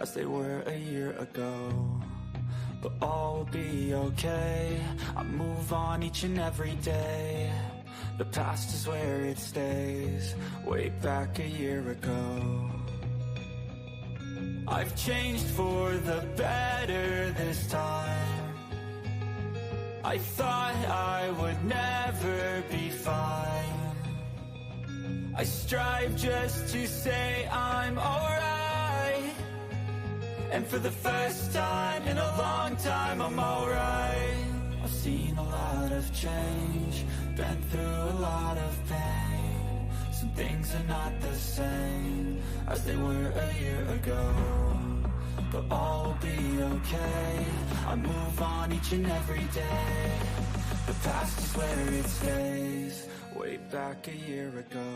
as they were a year ago. But all will be okay, I move on each and every day. The past is where it stays, way back a year ago. I've changed for the better this time. I thought I would never be fine. I strive just to say I'm alright, and for the first time in a long time I'm alright. I've seen a lot of change, been through a lot of pain. Some things are not the same as they were a year ago. But all will be okay, I move on each and every day. The past is where it stays, way back a year ago.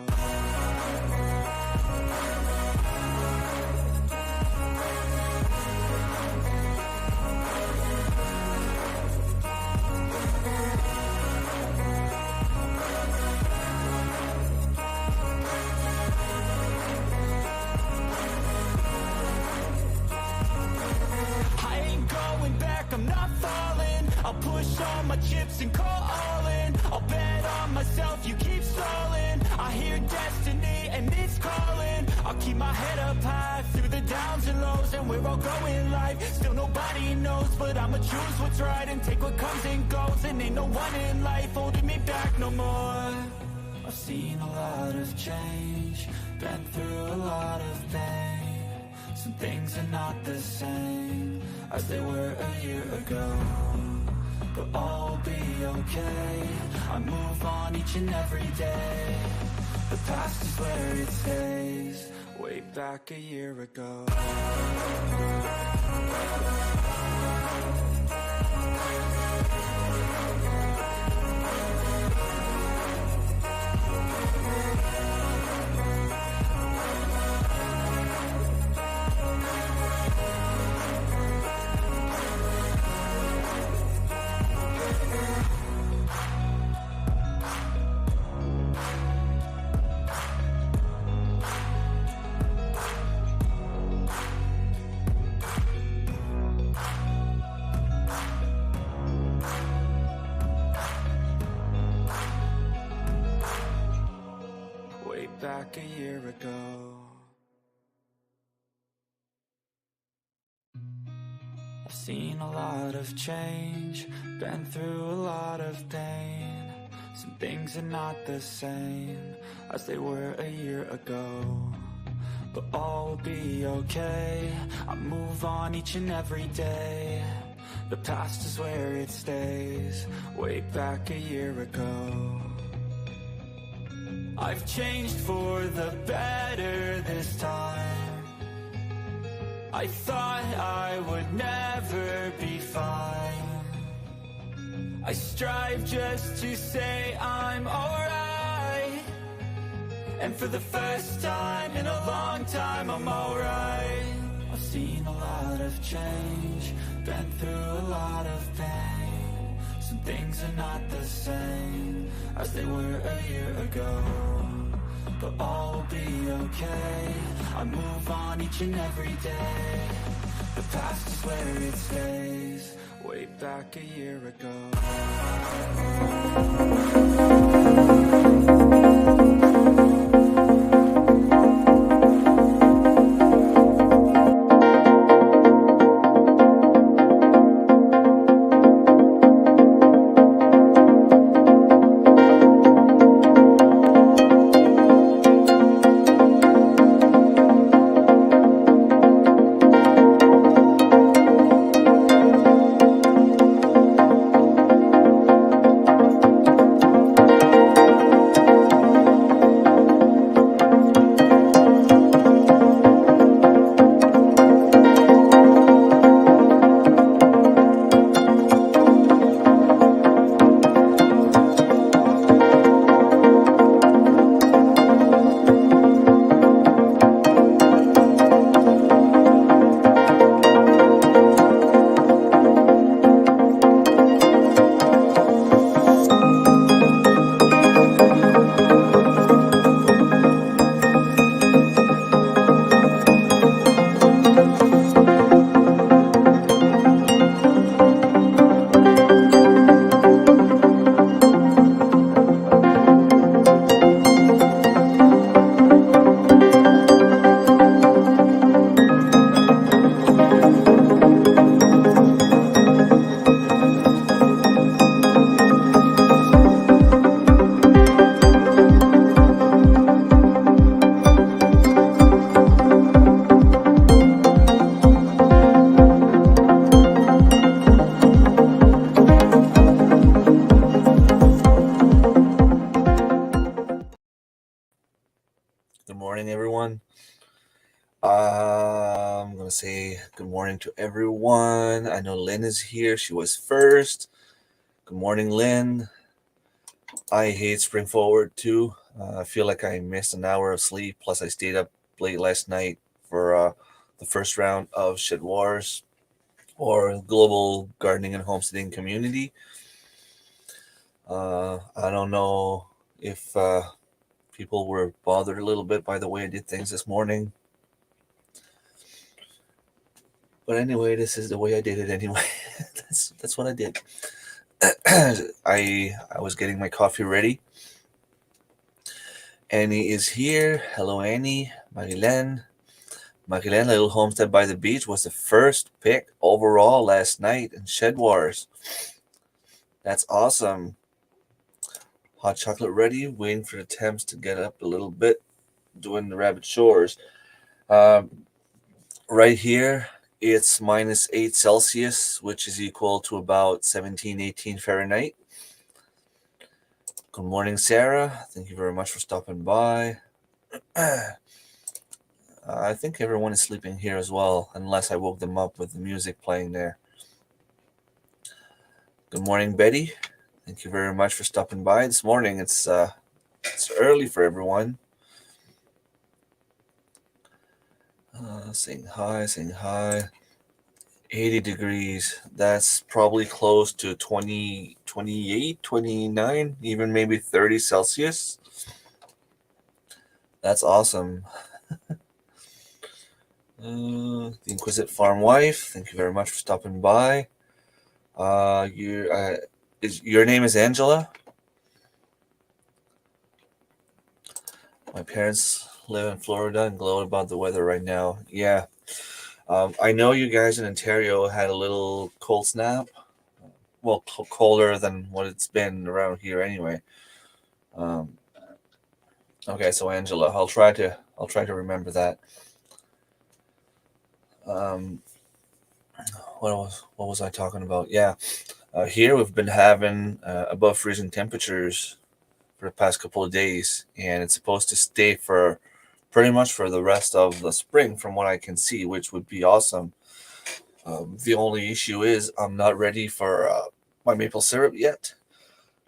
I'll push all my chips and call all in. I'll bet on myself, you keep stalling. I hear destiny and it's calling. I'll keep my head up high through the downs and lows, and we're all going life. Still nobody knows, but I'ma choose what's right and take what comes and goes. And ain't no one in life holding me back no more. I've seen a lot of change, been through a lot of pain. Some things are not the same as they were a year ago. But all will be okay, I move on each and every day. The past is where it stays, way back a year ago. Back a year ago. I've seen a lot of change, been through a lot of pain. Some things are not the same as they were a year ago. But all will be okay, I move on each and every day. The past is where it stays, way back a year ago. I've changed for the better this time. I thought I would never be fine. I strive just to say I'm alright, and for the first time in a long time I'm alright. I've seen a lot of change, been through a lot of pain. Some things are not the same as they were a year ago. But all will be okay, I move on each and every day. The past is where it stays, way back a year ago. everyone. I'm going to say good morning to everyone. I know Lynn is here. She was first. Good morning, Lynn. I hate spring forward too. I feel like I missed an hour of sleep. Plus, I stayed up late last night for the first round of Shed Wars or Global Gardening and Homesteading Community. I don't know if people were bothered a little bit by the way I did things this morning. But anyway, this is the way I did it anyway. that's what I did. I was getting my coffee ready. Annie is here. Hello, Annie. Marilyn. Marilyn, Little Homestead by the Beach was the first pick overall last night in Shed Wars. That's awesome. Hot chocolate ready, waiting for the temps to get up a little bit, doing the rabbit chores. Right here, it's minus 8 Celsius, which is equal to about 17, 18 Fahrenheit. Good morning, Sarah. Thank you very much for stopping by. I think everyone is sleeping here as well, unless I woke them up with the music playing there. Good morning, Betty. Thank you very much for stopping by this morning. It's early for everyone. Saying hi, saying hi. 80 degrees. That's probably close to 20, 28, 29, even maybe 30 Celsius. That's awesome. The Inquisitive Farm Wife, thank you very much for stopping by. Your name is Angela? My parents live in Florida and gloat about the weather right now. Yeah. I know you guys in Ontario had a little cold snap. Well, colder than what it's been around here anyway. Okay, so Angela, I'll try to remember that. What was I talking about? Yeah, here we've been having above freezing temperatures for the past couple of days, and it's supposed to stay for pretty much for the rest of the spring, from what I can see, which would be awesome. The only issue is I'm not ready for my maple syrup yet.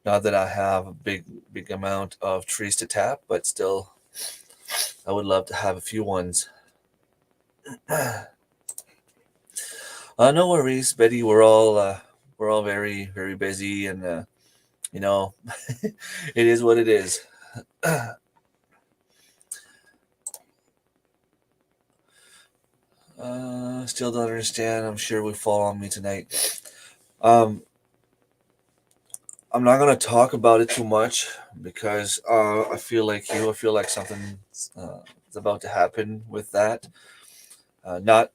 Not that I have a big amount of trees to tap, but still, I would love to have a few ones. No worries, Betty. We're all very very busy, and you know, it is what it is. Still don't understand. I'm sure we fall on me tonight. Um, I'm not gonna talk about it too much because I feel like you. I feel like something is about to happen with that. Not,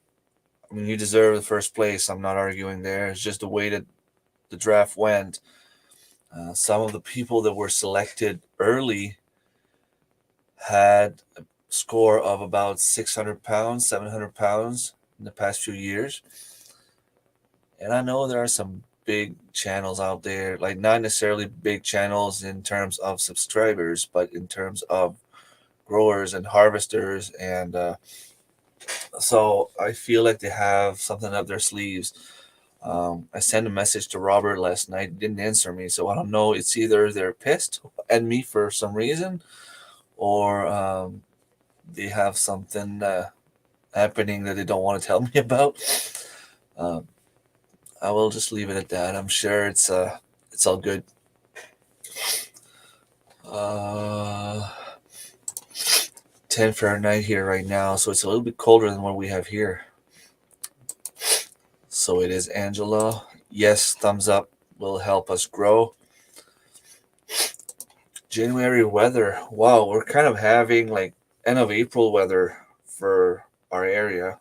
I mean, you deserve the first place. I'm not arguing there. It's just the way that the draft went. Some of the people that were selected early had a score of about 600 pounds, 700 pounds in the past few years. And I know there are some big channels out there, like not necessarily big channels in terms of subscribers, but in terms of growers and harvesters. And so I feel like they have something up their sleeves. I sent a message to Robert last night, he didn't answer me. So I don't know. It's either they're pissed at me for some reason, or they have something happening that they don't want to tell me about. Um, I will just leave it at that. I'm sure it's all good. Uh, 10 Fahrenheit here right now, so it's a little bit colder than what we have here. So it is Angela. Yes, thumbs up will help us grow. January weather. Wow, we're kind of having like end of April weather for our area.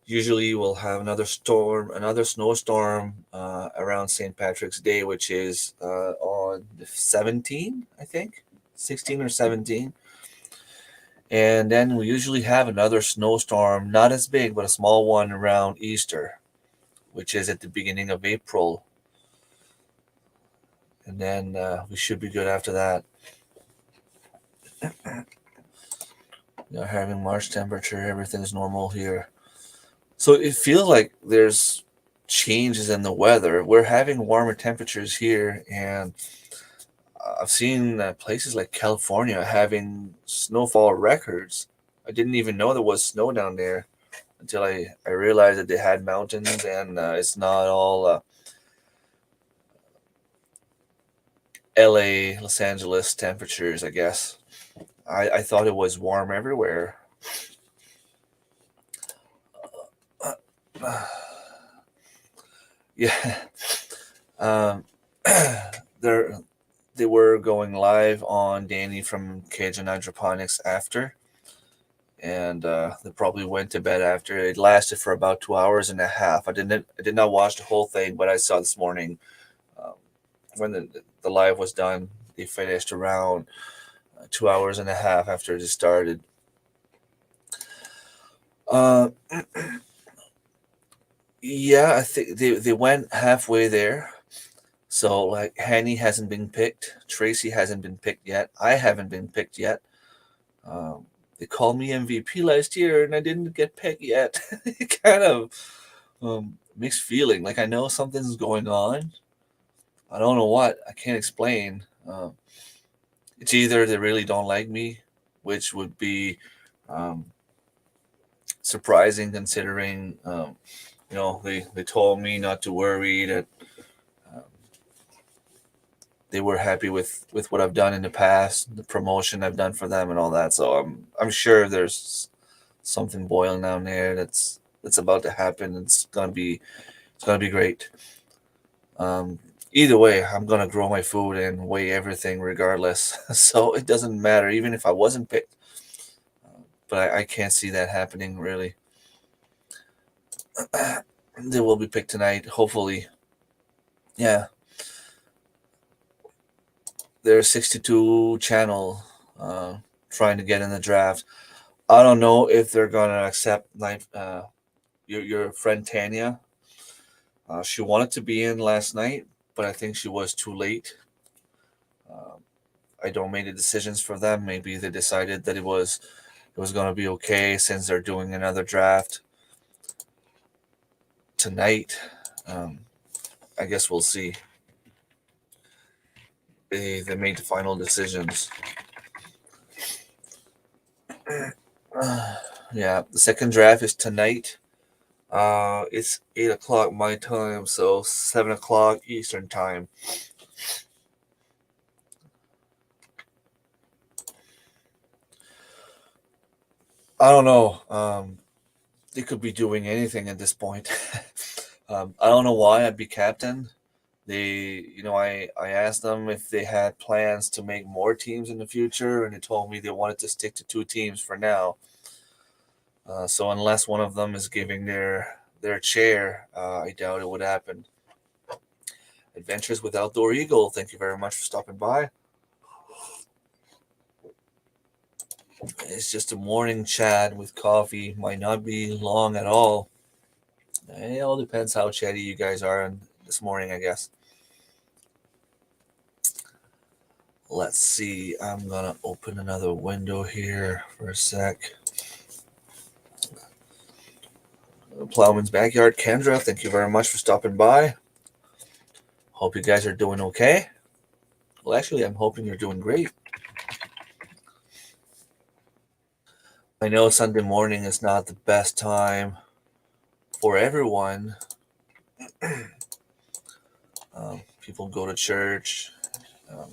Usually we'll have another snowstorm around St. Patrick's Day, which is on the 17th, I think, 16 or 17. And then we usually have another snowstorm, not as big, but a small one around Easter, which is at the beginning of April. And then we should be good after that. having March temperature, everything's normal here. So it feels like there's changes in the weather. We're having warmer temperatures here, and I've seen places like California having snowfall records. I didn't even know there was snow down there until I realized that they had mountains, and it's not all LA, Los Angeles temperatures, I guess. I thought it was warm everywhere. Yeah. Um, they're, they were going live on Danny from Cajun Hydroponics after, and they probably went to bed after. It lasted for about 2 hours and a half. I did not watch the whole thing, but I saw this morning um, when the live was done. They finished around 2 hours and a half after it started. Uh, yeah, I think they went halfway there. So like Hanny hasn't been picked, Tracy hasn't been picked yet, I haven't been picked yet. Um, they called me MVP last year and I didn't get picked yet. It kind of mixed feeling. Like I know something's going on. I don't know what. I can't explain. It's either they really don't like me, which would be um, surprising considering they told me not to worry, that um, they were happy with what I've done in the past, the promotion I've done for them, and all that. So I'm sure there's something boiling down there that's about to happen. It's gonna be great. Um, Either way, I'm gonna grow my food and weigh everything regardless. So it doesn't matter, even if I wasn't picked. But I can't see that happening really. They will be picked tonight, hopefully. Yeah, there's 62 channel trying to get in the draft. I don't know if they're gonna accept like your friend Tanya. She wanted to be in last night, but I think she was too late. Um, I don't make the decisions for them. Maybe they decided that it was gonna be okay since they're doing another draft tonight. Um, I guess we'll see. They made the final decisions. Yeah, the second draft is tonight. It's 8 o'clock my time, so 7 o'clock Eastern time. I don't know. They could be doing anything at this point. I don't know why I'd be captain. I asked them if they had plans to make more teams in the future, and they told me they wanted to stick to 2 teams for now. So unless one of them is giving their chair, I doubt it would happen. Adventures with Outdoor Eagle. Thank you very much for stopping by. It's just a morning chat with coffee. Might not be long at all. It all depends how chatty you guys are this morning, I guess. Let's see. I'm gonna open another window here for a sec. Plowman's Backyard. Kendra, thank you very much for stopping by. Hope you guys are doing okay. Well, actually, I'm hoping you're doing great. I know Sunday morning is not the best time for everyone. People go to church. Um,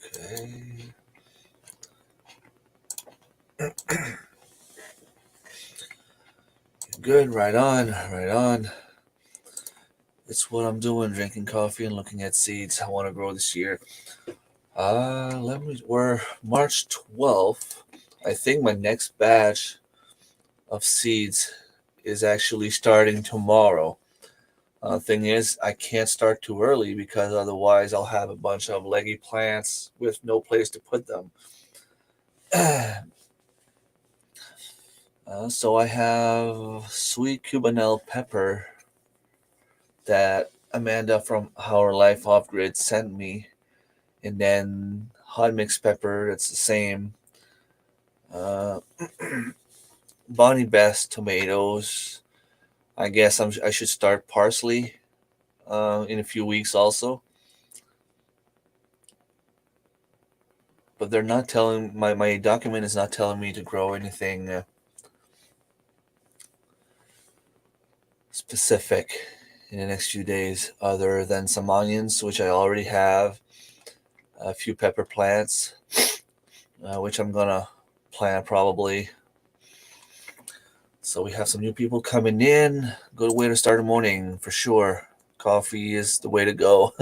okay. Good, right on, right on. It's what I'm doing, drinking coffee and looking at seeds I want to grow this year. We're March 12th. I think my next batch of seeds is actually starting tomorrow. Thing is, I can't start too early because otherwise I'll have a bunch of leggy plants with no place to put them. So I have sweet Cubanelle pepper that Amanda from Our Life Off Grid sent me, And then hot mixed pepper, it's the same. Uh, Bonnie Best tomatoes. I guess I should start parsley in a few weeks also. But they're not telling my document is not telling me to grow anything specific in the next few days other than some onions, which I already have, a few pepper plants, which I'm gonna plant probably. So we have some new people coming in. Good way to start a morning for sure. Coffee is the way to go.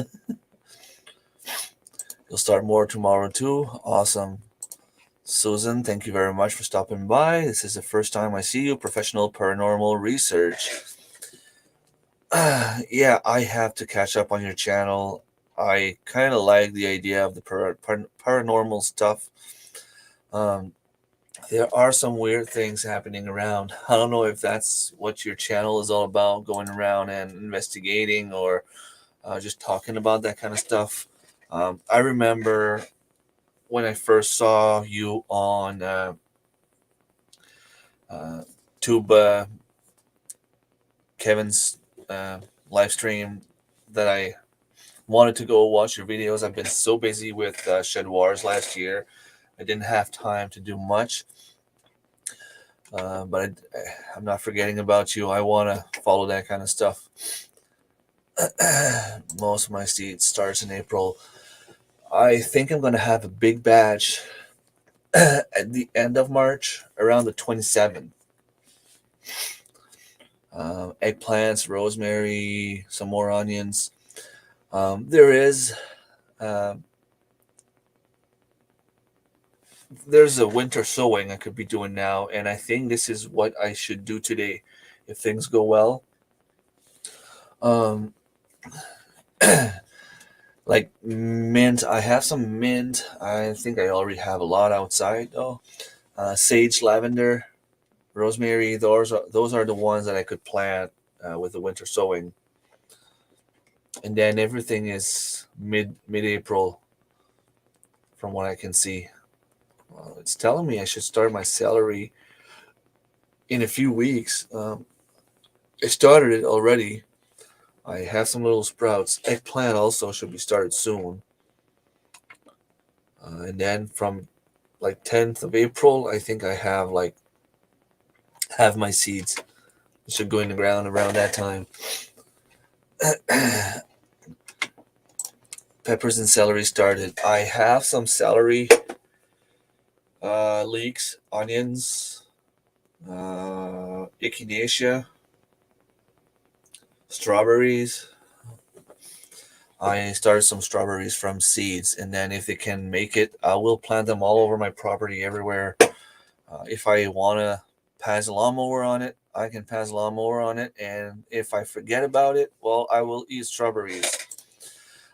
You'll start more tomorrow too. Awesome. Susan, thank you very much for stopping by. This is the first time I see you. Professional paranormal research. Yeah, I have to catch up on your channel. I kind of like the idea of the paranormal stuff. Um, there are some weird things happening around. I don't know if that's what your channel is all about, going around and investigating or just talking about that kind of stuff. I remember when I first saw you on uh, Tuba Kevin's uh, live stream that I wanted to go watch your videos. I've been so busy with Shed Wars last year. I didn't have time to do much. But I'm not forgetting about you. I want to follow that kind of stuff. Most of my seed starts in April. I think I'm going to have a big batch at the end of March, around the 27th. Eggplants, rosemary, some more onions. There is there's a winter sowing I could be doing now, and I think this is what I should do today if things go well. Um, like mint, I have some mint. I think I already have a lot outside though. Sage, lavender, rosemary. Those are the ones that I could plant with the winter sowing, and then everything is mid April, from what I can see. Well, it's telling me I should start my celery in a few weeks. I started it already. I have some little sprouts. Eggplant also should be started soon. And then from like 10th of April, I think I have my seeds. It should go in the ground around that time. Peppers and celery started. I have some celery leeks, onions, echinacea, strawberries. I started some strawberries from seeds, and then if they can make it, I will plant them all over my property everywhere. If I want to pass a lawnmower on it, I can pass a lawnmower on it, and if I forget about it, well, I will eat strawberries.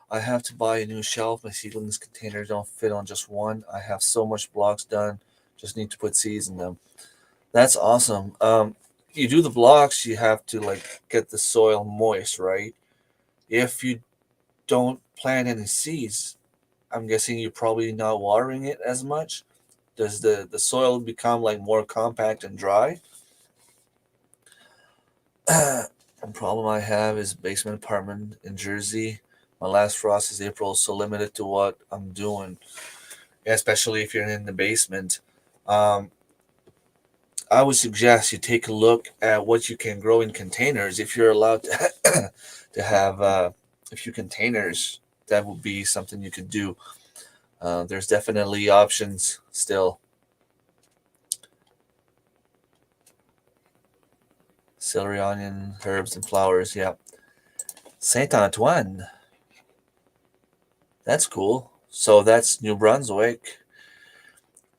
I have to buy a new shelf. My seedlings containers don't fit on just one. I have so much blocks done. Just need to put seeds in them. That's awesome. You do the blocks, you have to like get the soil moist, right? If you don't plant any seeds, I'm guessing you're probably not watering it as much. Does the soil become like more compact and dry? The problem I have is basement apartment in Jersey. My last frost is April, so limited to what I'm doing, especially if you're in the basement. Um, I would suggest you take a look at what you can grow in containers. If you're allowed to, to have a few containers, that would be something you could do. There's definitely options still. Celery, onion, herbs, and flowers. Yeah. Saint Antoine. That's cool. So that's New Brunswick.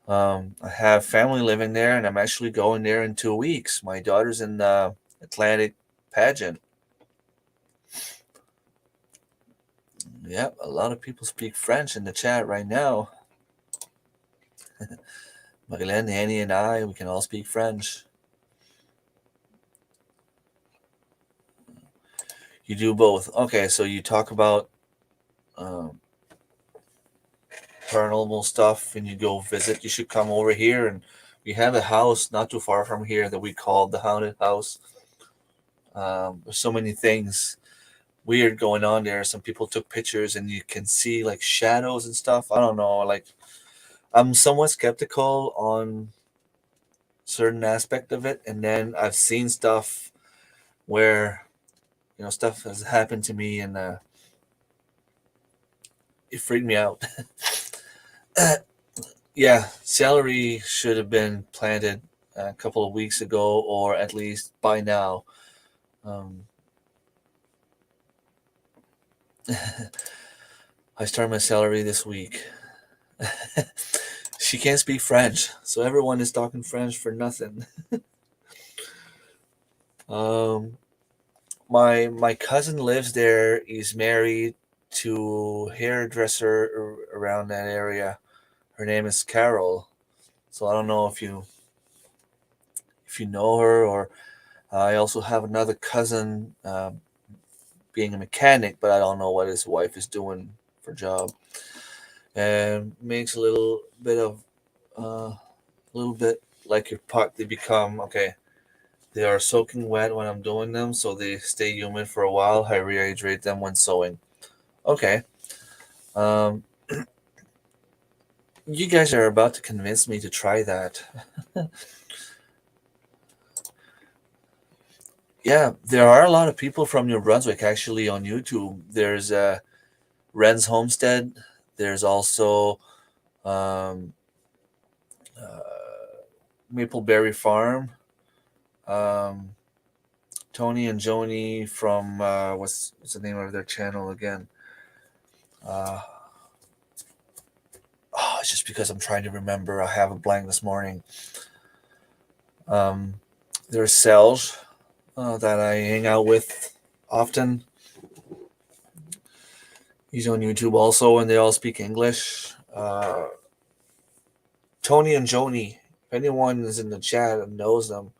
I have family living there, and I'm actually going there in 2 weeks. My daughter's in the Atlantic pageant. Yep, a lot of people speak French in the chat right now. Marilyn, Annie, and I, we can all speak French. You do both. Okay, so you talk about paranormal stuff and you go visit, you should come over here. And we have a house not too far from here that we call the haunted house. There's so many things weird going on there. Some people took pictures and you can see like shadows and stuff. I don't know. Like, I'm somewhat skeptical on certain aspect of it, and then I've seen stuff where stuff has happened to me, and it freaked me out. Yeah, celery should have been planted a couple of weeks ago, or at least by now. Um, I started my celery this week. She can't speak French, so everyone is talking French for nothing. Um, my cousin lives there. He's married to a hairdresser around that area. Her name is Carol. So I don't know if you know her, or I also have another cousin being a mechanic, but I don't know what his wife is doing for job. And makes a little bit like your pot. They become okay. They are soaking wet when I'm doing them, so they stay humid for a while. I rehydrate them when sewing. Okay. Um, you guys are about to convince me to try that. Yeah, there are a lot of people from New Brunswick actually on YouTube. There's Ren's Homestead. There's also um, Mapleberry Farm. Um, Tony and Joni from what's the name of their channel again? Uh, it's just because I'm trying to remember. I have a blank this morning. Um, there's Selge that I hang out with often. He's on YouTube also, and they all speak English. Tony and Joni. If anyone is in the chat and knows them,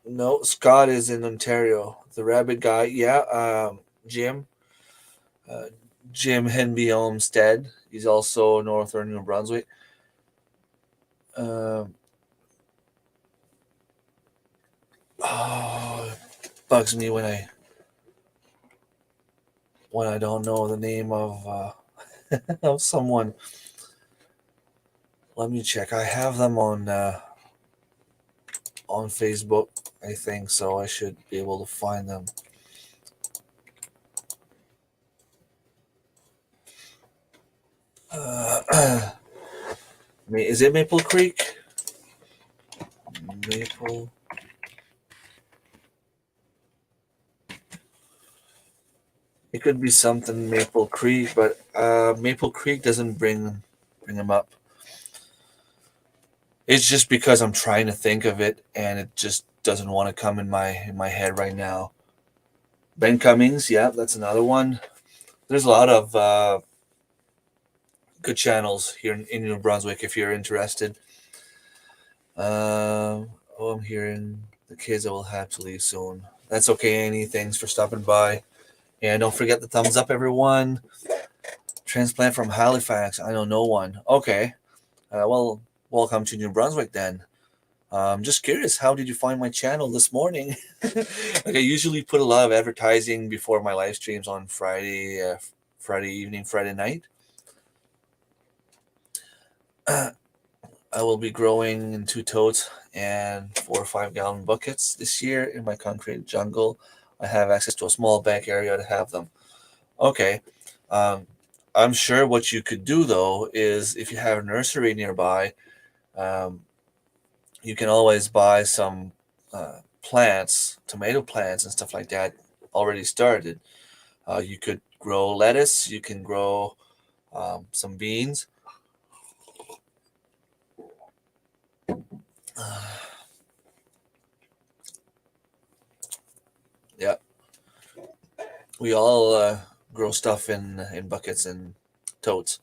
no. Scott is in Ontario. The rabbit guy, yeah. Jim, uh, Jim Henby Olmsted. He's also northern New Brunswick. Um, oh, it bugs me when I don't know the name of of someone. Let me check. I have them on Facebook, I think, so I should be able to find them. I mean, is it Maple Creek? Maple. It could be something Maple Creek, but Maple Creek doesn't bring them up. It's just because I'm trying to think of it, and it just doesn't want to come in my head right now. Ben Cummings, yeah, that's another one. There's a lot of good channels here in New Brunswick if you're interested. I'm hearing the kids I will have to leave soon. That's okay, Annie. Thanks for stopping by. And don't forget the thumbs up, everyone. Transplant from Halifax. I know no one. Okay. Well, welcome to New Brunswick then. Just curious, how did you find my channel this morning? Like I usually put a lot of advertising before my live streams on Friday evening, Friday night. I will be growing in 2 totes and 4 or 5 gallon buckets this year in my concrete jungle. I have access to a small bank area to have them. Okay. Um, I'm sure what you could do though is if you have a nursery nearby, um, you can always buy some plants, tomato plants and stuff like that already started. You could grow lettuce, you can grow some beans. Yeah, we all grow stuff in buckets and totes.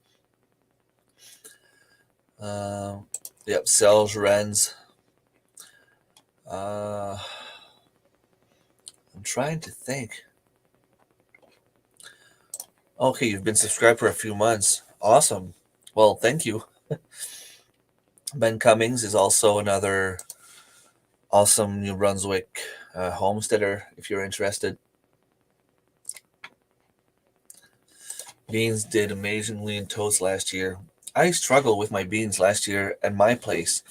Yep, cells, wrens. I'm trying to think. Okay, you've been subscribed for a few months. Awesome. Well, thank you. Ben Cummings is also another awesome New Brunswick homesteader if you're interested. Beans did amazingly in toast last year. I struggled with my beans last year at my place.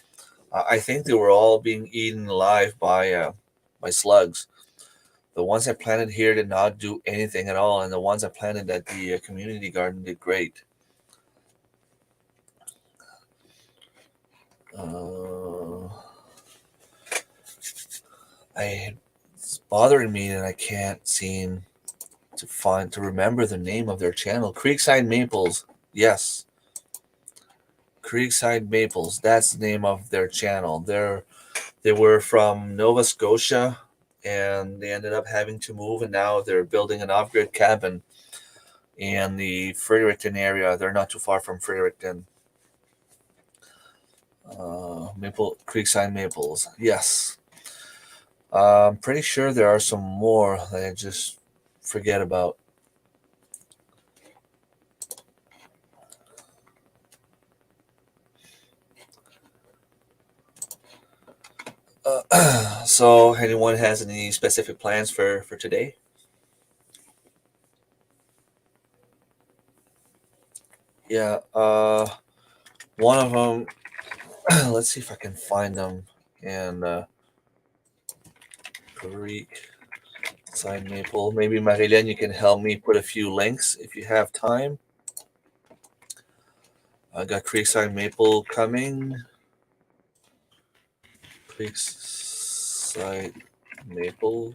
I think they were all being eaten alive by slugs. The ones I planted here did not do anything at all, and the ones I planted at the community garden did great. Uh, it's bothering me that I can't seem to remember the name of their channel. Creekside Maples. Yes, Creekside Maples. That's the name of their channel. They were from Nova Scotia, and they ended up having to move, and now they're building an off-grid cabin in the Fredericton area. They're not too far from Fredericton. Maple Creekside Maples. Yes. I'm pretty sure there are some more that I just forget about. So, anyone has any specific plans for today? Yeah. One of them. Let's see if I can find them. And Creek Side Maple. Maybe Marilyn, you can help me put a few links if you have time. I got Creekside Maple coming. Creekside Maple.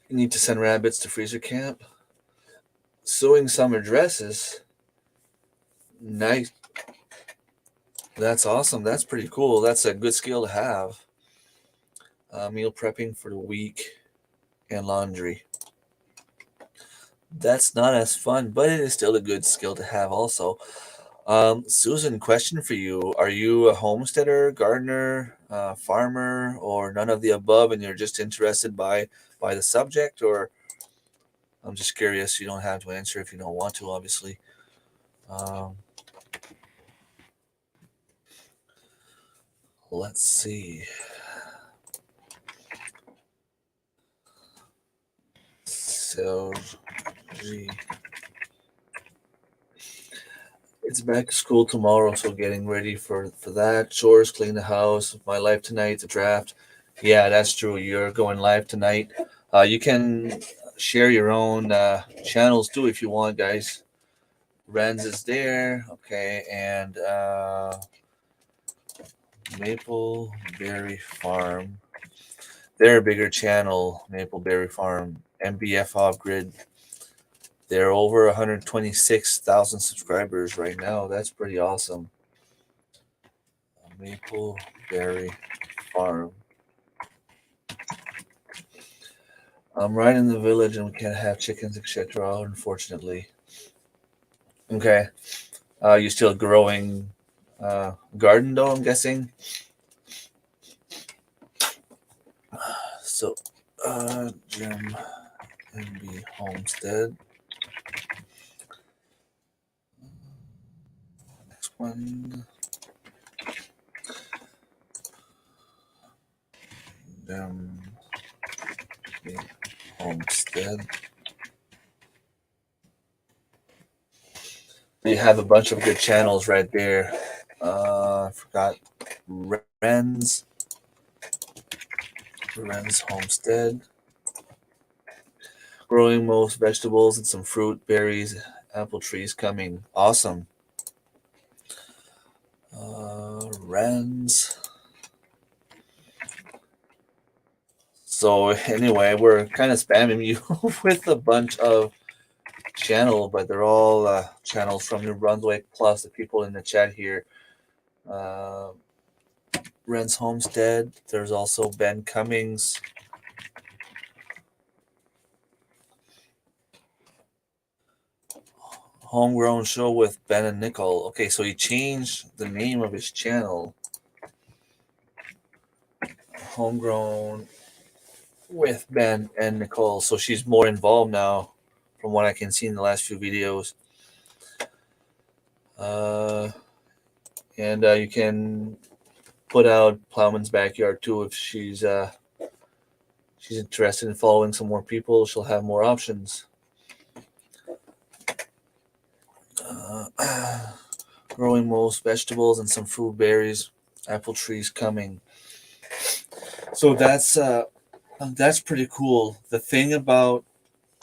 You need to send rabbits to freezer camp. Sewing summer dresses. Nice. That's awesome. That's pretty cool. That's a good skill to have. Meal prepping for the week and laundry. That's not as fun, but it is still a good skill to have also. Susan, question for you. Are you a homesteader, gardener, farmer, or none of the above, and you're just interested by the subject? Or I'm just curious. You don't have to answer if you don't want to, obviously. Um, let's see. So, gee, it's back to school tomorrow, so getting ready for that. Chores, clean the house. My life tonight, the draft. Yeah, that's true. You're going live tonight. You can share your own channels too if you want, guys. Renz is there, okay, and Mapleberry Farm. They're a bigger channel, Mapleberry Farm. MBF Off Grid. They're over 126,000 subscribers right now. That's pretty awesome. Mapleberry Farm. I'm right in the village and we can't have chickens, etc. Unfortunately. Okay. You still growing garden though? I'm guessing. So, Jim MB Homestead. Next one. Jim MB Homestead. You have a bunch of good channels right there. I forgot Ren's Homestead. Growing most vegetables and some fruit, berries, apple trees coming. Awesome. Ren's. So anyway, we're kind of spamming you with a bunch of channel, but they're all channels from New Brunswick. Plus the people in the chat here. Uh, Ren's Homestead. There's also Ben Cummings. Homegrown Show with Ben and Nicole. Okay, so he changed the name of his channel. homegrown with Ben and Nicole. So she's more involved now, from what I can see in the last few videos. Uh, and you can put out Plowman's backyard too if she's interested in following some more people. She'll have more options. Uh, growing most vegetables and some fruit berries, apple trees coming. So that's pretty cool. The thing about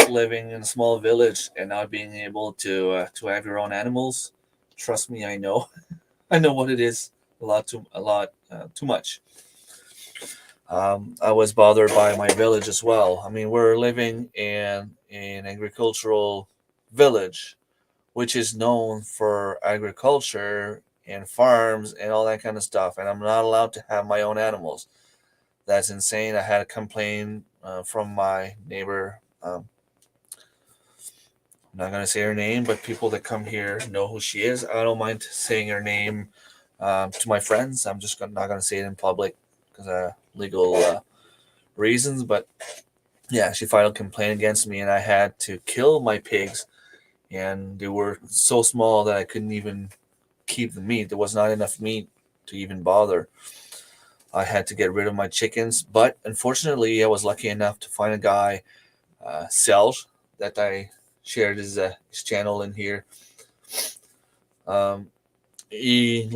living in a small village and not being able to have your own animals, trust me, I know, I know what it is. Too much. I was bothered by my village as well. I mean, we're living in an agricultural village, which is known for agriculture and farms and all that kind of stuff. And I'm not allowed to have my own animals. That's insane. I had a complaint from my neighbor. I'm not going to say her name, but people that come here know who she is. I don't mind saying her name to my friends. I'm just not going to say it in public because of legal reasons. But yeah, she filed a complaint against me, and I had to kill my pigs. And they were so small that I couldn't even keep the meat. There was not enough meat to even bother. I had to get rid of my chickens, but unfortunately, I was lucky enough to find a guy, Selge, that I shared his channel in here. Um, he's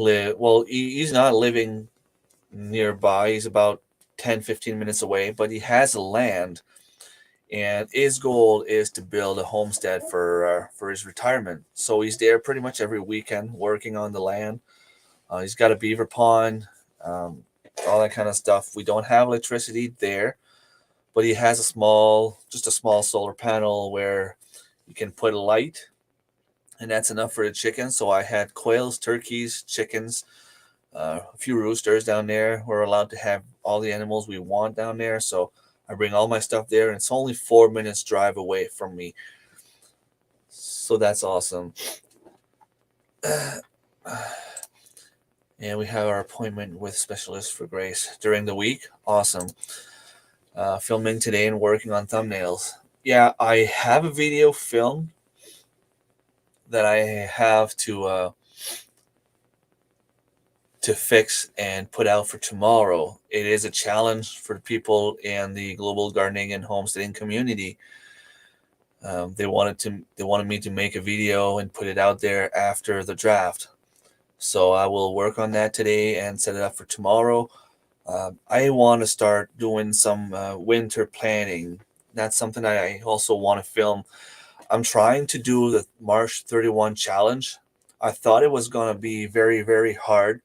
not living nearby. He's about 10-15 minutes away, but he has land, and his goal is to build a homestead for his retirement. So he's there pretty much every weekend working on the land. He's got a beaver pond, um, all that kind of stuff. We don't have electricity there, but he has just a small solar panel where you can put a light, and that's enough for the chickens. So I had quails, turkeys, chickens, a few roosters down there. We're allowed to have all the animals we want down there. So I bring all my stuff there, and it's only 4 minutes drive away from me. So that's awesome. And we have our appointment with specialist for Grace during the week. Awesome. Filming today and working on thumbnails. Yeah, I have a video filmed that I have to fix and put out for tomorrow. It is a challenge for people in the global gardening and homesteading community. They wanted me to make a video and put it out there after the draft. So I will work on that today and set it up for tomorrow. I want to start doing some winter planning. That's something I also want to film. I'm trying to do the March 31 challenge. I thought it was going to be very, very hard.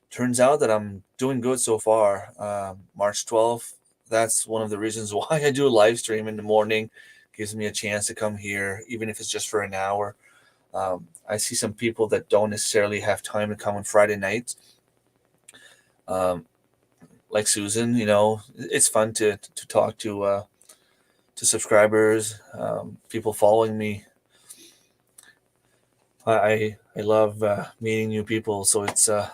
Turns out that I'm doing good so far. March 12th, that's one of the reasons why I do a live stream in the morning. Gives me a chance to come here, even if it's just for an hour. I see some people that don't necessarily have time to come on Friday nights. Like Susan, it's fun to talk to subscribers, people following me. I love meeting new people, so it's a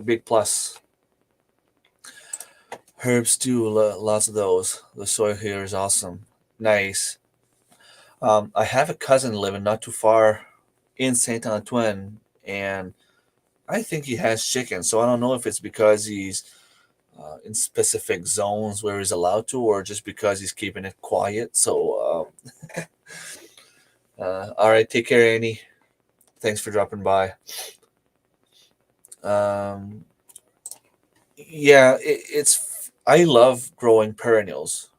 big plus. Herbs too, lots of those. The soil here is awesome, nice. I have a cousin living not too far in Saint Antoine, and I think he has chickens. So I don't know if it's because he's in specific zones where he's allowed to, or just because he's keeping it quiet. So, all right, take care, Annie. Thanks for dropping by. Yeah, it's. I love growing perennials.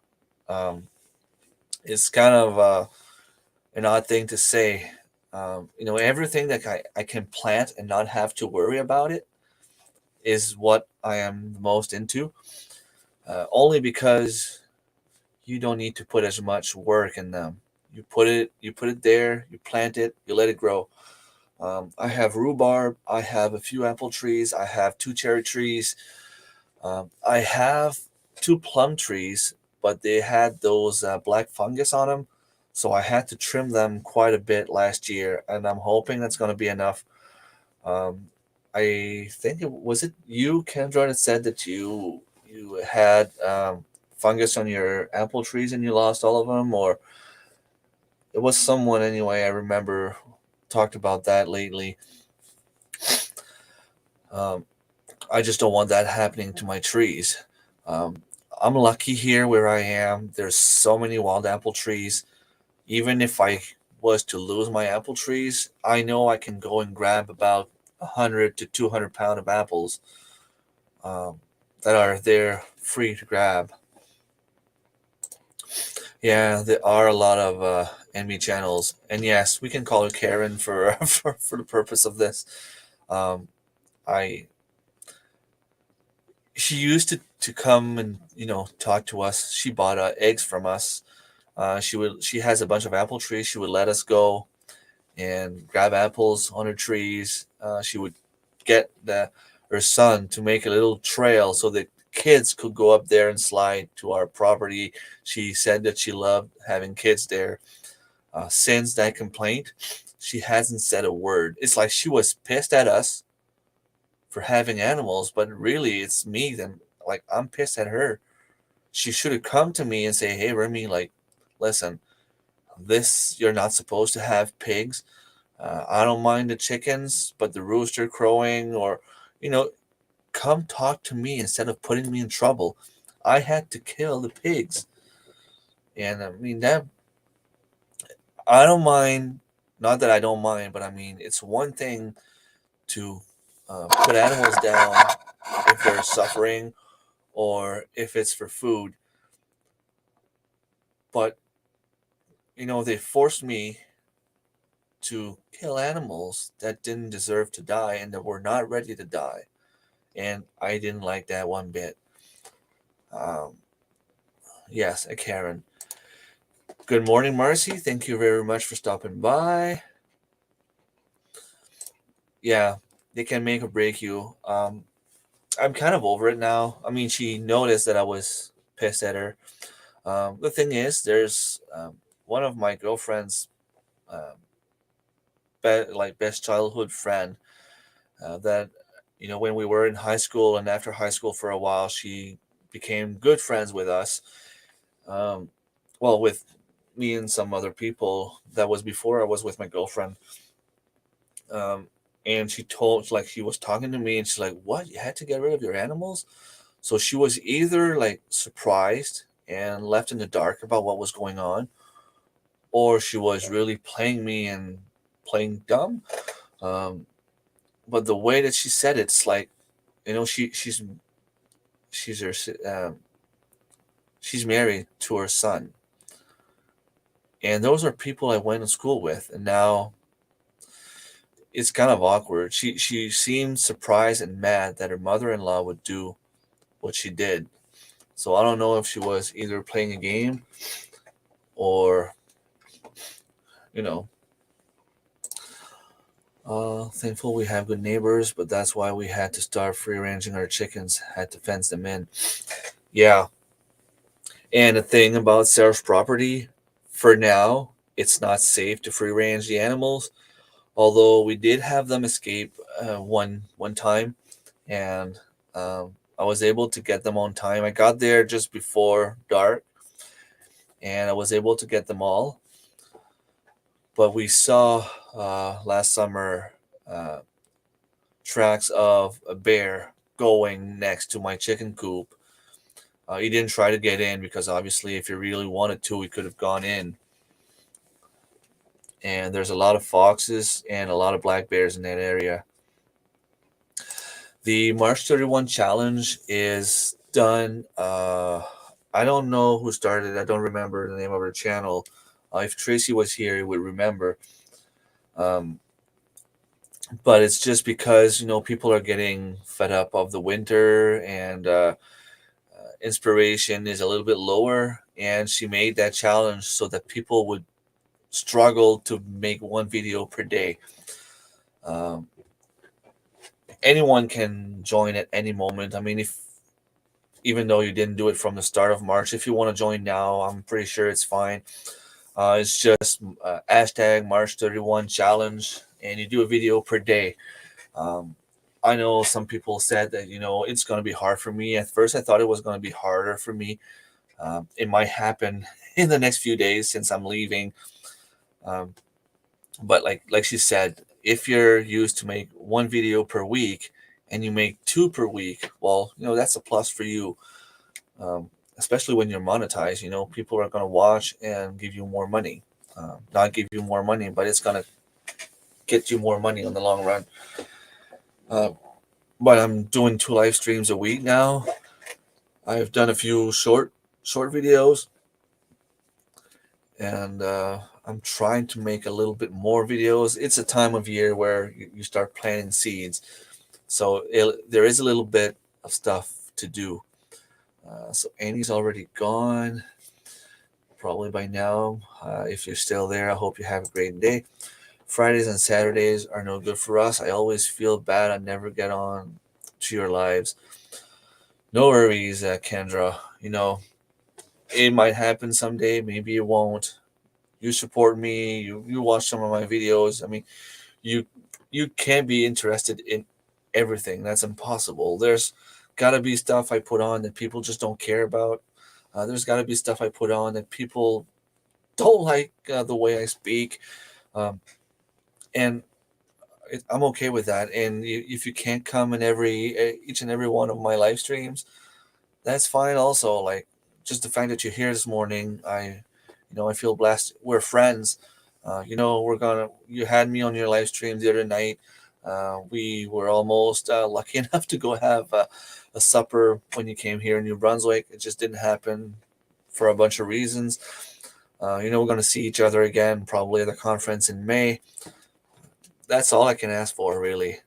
It's kind of an odd thing to say. Everything that I can plant and not have to worry about it is what I am the most into. Only because you don't need to put as much work in them. You put it there, you plant it, you let it grow. I have rhubarb, I have a few apple trees, I have 2 cherry trees, I have 2 plum trees, but they had those black fungus on them, so I had to trim them quite a bit last year, and I'm hoping that's going to be enough. Um, I think it you, Kendra, that said that you you had fungus on your apple trees and you lost all of them, or it was someone anyway. I remember talked about that lately. Um, I just don't want that happening to my trees. Um, I'm lucky here where I am. There's so many wild apple trees. Even if I was to lose my apple trees, I know I can go and grab about 100 to 200 pound of apples um, that are there free to grab. Yeah, there are a lot of enemy channels, and yes, we can call her Karen for for the purpose of this. Um, I She used to come and talk to us. She bought eggs from us. She has a bunch of apple trees. She would let us go and grab apples on her trees. She would get her son to make a little trail so that kids could go up there and slide to our property. She said that she loved having kids there. Since that complaint, she hasn't said a word. It's like she was pissed at us for having animals, but really it's me that, like, I'm pissed at her. She should have come to me and say, "Hey, Remy, like, listen, this you're not supposed to have pigs. I don't mind the chickens, but the rooster crowing, or you know, come talk to me instead of putting me in trouble. I had to kill the pigs, and I mean that I don't mind. Not that I don't mind, but I mean it's one thing to put animals down if they're suffering or if it's for food, but they forced me to kill animals that didn't deserve to die and that were not ready to die, and I didn't like that one bit. Um, yes, a Karen. Good morning, Marcy. Thank you very much for stopping by. Yeah, they can make or break you. I'm kind of over it now. I mean, she noticed that I was pissed at her. The thing is, there's one of my girlfriend's um, best childhood friend that when we were in high school and after high school for a while, she became good friends with us. Um, well, with me and some other people. That was before I was with my girlfriend. Um, and she was talking to me, and she's like, "What? You had to get rid of your animals?" So she was either like surprised and left in the dark about what was going on, or she was really playing me and playing dumb. Um, but the way that she said it's like, she's her she's married to her son, and those are people I went to school with, and now it's kind of awkward. She seemed surprised and mad that her mother-in-law would do what she did. So I don't know if she was either playing a game or, you know, thankful we have good neighbors, but that's why we had to start free ranging our chickens, had to fence them in. Yeah. And the thing about Sarah's property, for now, it's not safe to free range the animals. Although we did have them escape one time, and I was able to get them on time. I got there just before dark, and I was able to get them all. But we saw last summer uh, tracks of a bear going next to my chicken coop. He didn't try to get in because obviously, if he really wanted to, he could have gone in. And there's a lot of foxes and a lot of black bears in that area. The March 31 challenge is done. I don't know who started it. I don't remember the name of her channel. If Tracy was here, he would remember. Um, but it's just because people are getting fed up of the winter, and inspiration is a little bit lower. And she made that challenge so that people would struggle to make one video per day. Um, Anyone can join at any moment. I mean, if even though you didn't do it from the start of March, if you want to join now, I'm pretty sure it's fine. It's just hashtag March 31 challenge, and you do a video per day. Um, I know some people said that, it's going to be hard for me. At first, I thought it was going to be harder for me. It might happen in the next few days since I'm leaving. Um, but like she said, if you're used to make one video per week and you make two per week, well, that's a plus for you. Um, Especially when you're monetized, people are going to watch and give you more money. Not give you more money, but it's going to get you more money in the long run. Uh, but I'm doing 2 live streams a week now. I've done a few short videos, and I'm trying to make a little bit more videos. It's a time of year where you start planting seeds, so there is a little bit of stuff to do. So Annie's already gone, probably by now. If you're still there, I hope you have a great day. Fridays and Saturdays are no good for us. I always feel bad I never get on to your lives. No worries, Kendra. It might happen someday. Maybe it won't. You support me. You watch some of my videos. I mean, you you can't be interested in everything. That's impossible. There's got to be stuff I put on that people just don't care about. There's got to be stuff I put on that people don't like the way I speak, um, and I'm okay with that. And if you can't come in each and every one of my live streams, that's fine. Also, like just the fact that you're here this morning, I feel blessed. We're friends. You had me on your live stream the other night. We were almost lucky enough to go have a supper when you came here in New Brunswick. It just didn't happen for a bunch of reasons. We're going to see each other again probably at the conference in May. That's all I can ask for, really.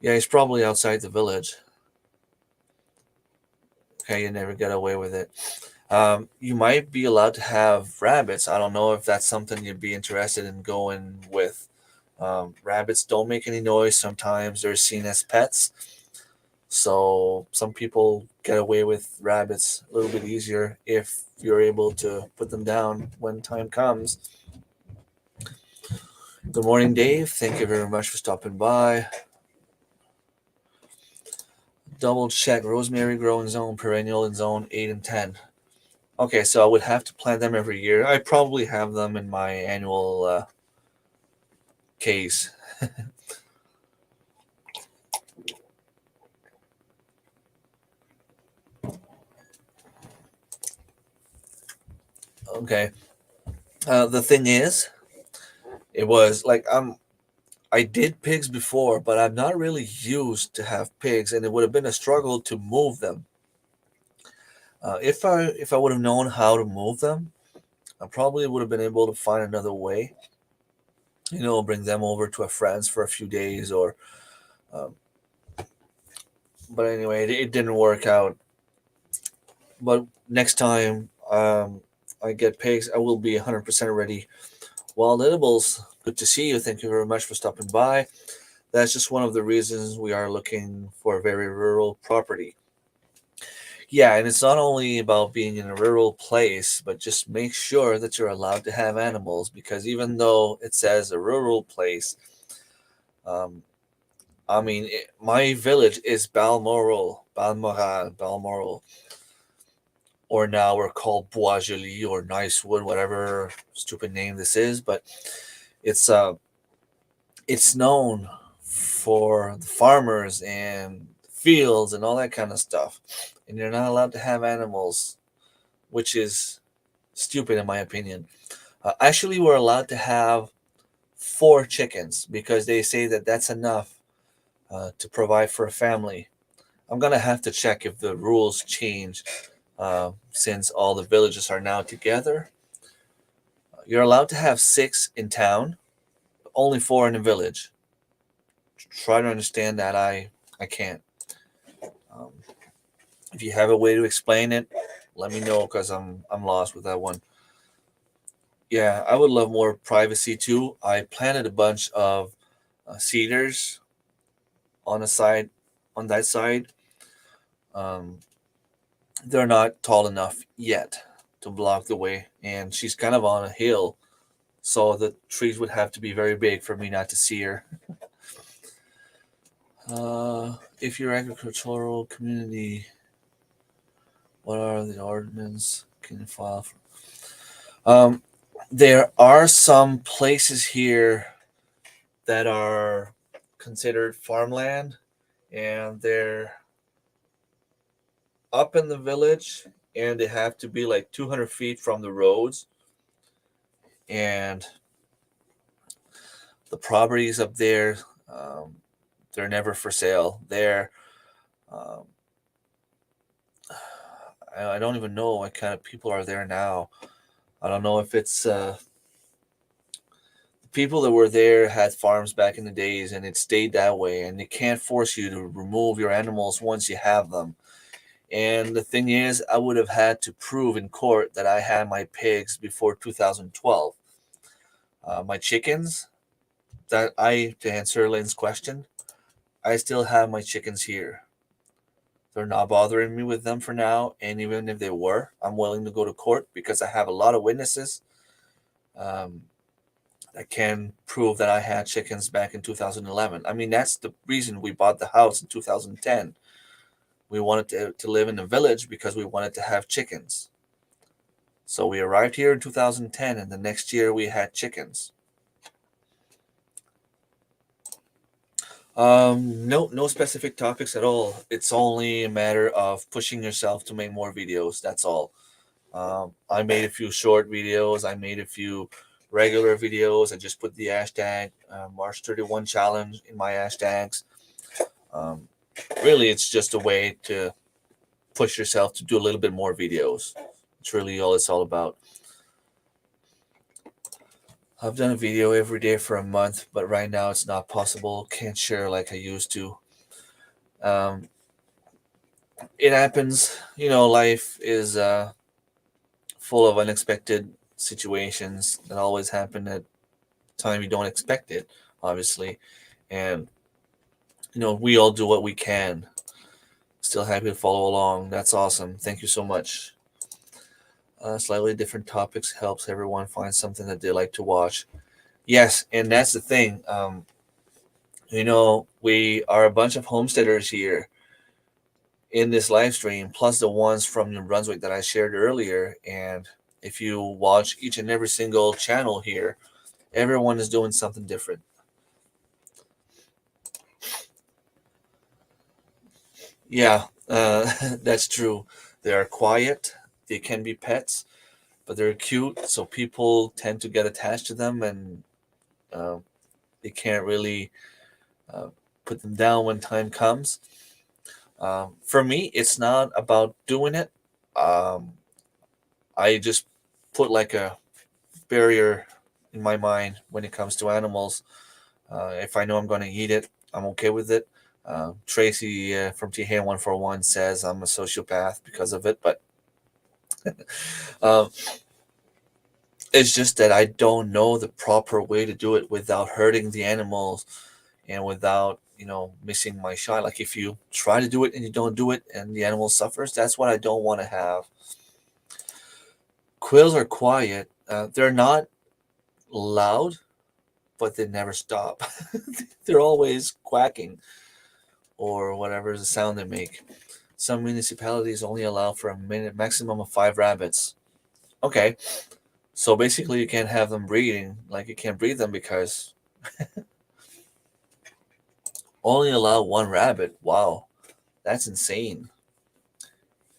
Yeah, he's probably outside the village. Okay, you never get away with it. You might be allowed to have rabbits. I don't know if that's something you'd be interested in going with. Rabbits don't make any noise. Sometimes they're seen as pets. So some people get away with rabbits a little bit easier if you're able to put them down when time comes. Good morning, Dave. Thank you very much for stopping by. Double check rosemary growing zone, perennial in zone 8 and 10. Okay, so I would have to plant them every year. I probably have them in my annual case. Okay. The thing is, it was like I did pigs before, but I'm not really used to have pigs, and it would have been a struggle to move them. If I would have known how to move them, I probably would have been able to find another way. Bring them over to a friend's for a few days, or. Um, but anyway, it didn't work out. But next time I get pigs, I will be 100% ready. Wild Edibles, good to see you. Thank you very much for stopping by. That's just one of the reasons we are looking for a very rural property. Yeah, and it's not only about being in a rural place, but just make sure that you're allowed to have animals, because even though it says a rural place, um, my village is Balmoral, or now we're called Bois Joli or Nicewood, whatever stupid name this is, but it's it's known for the farmers and fields and all that kind of stuff. And you're not allowed to have animals, which is stupid in my opinion. Actually, we're allowed to have 4 chickens because they say that that's enough to provide for a family. I'm gonna have to check if the rules change since all the villages are now together. You're allowed to have 6 in town, only 4 in the village. Try to understand that. I can't. Um, if you have a way to explain it, let me know, because I'm lost with that one. Yeah, I would love more privacy too. I planted a bunch of cedars on the side, on that side. Um, they're not tall enough yet to block the way, and she's kind of on a hill, so the trees would have to be very big for me not to see her. If your agricultural community, what are the ordinance can you file for? Um, there are some places here that are considered farmland, and they're up in the village, and they have to be like 200 feet from the roads, and the properties up there, um, they're never for sale. Um, I don't even know what kind of people are there now. I don't know if it's people that were there had farms back in the days, and it stayed that way, and they can't force you to remove your animals once you have them. And the thing is, I would have had to prove in court that I had my pigs before 2012. My chickens, to answer Lynn's question, I still have my chickens here. They're not bothering me with them for now, and even if they were, I'm willing to go to court because I have a lot of witnesses um, that can prove that I had chickens back in 2011. I mean, that's the reason we bought the house in 2010. We wanted to live in a village because we wanted to have chickens. So we arrived here in 2010, and the next year we had chickens. No, no specific topics at all. It's only a matter of pushing yourself to make more videos. That's all. I made a few short videos. I made a few regular videos. I just put the hashtag March 31 challenge in my hashtags. Um, really, it's just a way to push yourself to do a little bit more videos. It's really all it's all about. I've done a video every day for a month, but right now it's not possible. Can't share like I used to. Um, it happens. Life is full of unexpected situations that always happen at time you don't expect it, obviously. And, we all do what we can. Still happy to follow along. That's awesome. Thank you so much. Slightly different topics helps everyone find something that they like to watch. Yes, and that's the thing. We are a bunch of homesteaders here in this live stream, plus the ones from New Brunswick that I shared earlier. And if you watch each and every single channel here, everyone is doing something different. Yeah, that's true. They are quiet. They can be pets, but they're cute. So people tend to get attached to them, and uh, they can't really uh, put them down when time comes. For me, it's not about doing it. Um, I just put like a barrier in my mind when it comes to animals. If I know I'm going to eat it, I'm okay with it. Tracy from T-Hand141 says I'm a sociopath because of it, but um, it's just that I don't know the proper way to do it without hurting the animals and without missing my shot. Like if you try to do it and you don't do it and the animal suffers, that's what I don't want to have. Quails are quiet. They're not loud, but they never stop. They're always quacking or whatever is the sound they make. Some municipalities only allow for a minute maximum of 5 rabbits. Okay, so basically you can't have them breeding, like you can't breed them because only allow 1 rabbit. Wow, that's insane.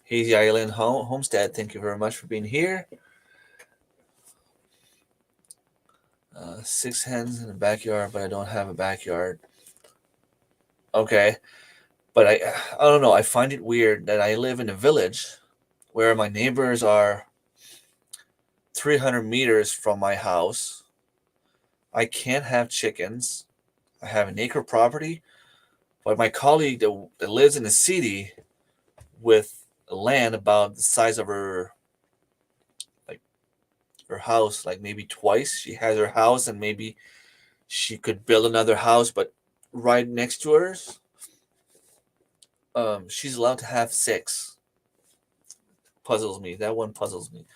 Hazy Island Homestead, thank you very much for being here. 6 hens in a backyard, but I don't have a backyard. Okay, but I don't know. I find it weird that I live in a village where my neighbors are 300 meters from my house. I can't have chickens. I have an acre property, but my colleague that lives in the city with land about the size of like her house, like maybe twice. She has her house, and maybe she could build another house, but right next to hers, she's allowed to have 6. Puzzles me. That one puzzles me.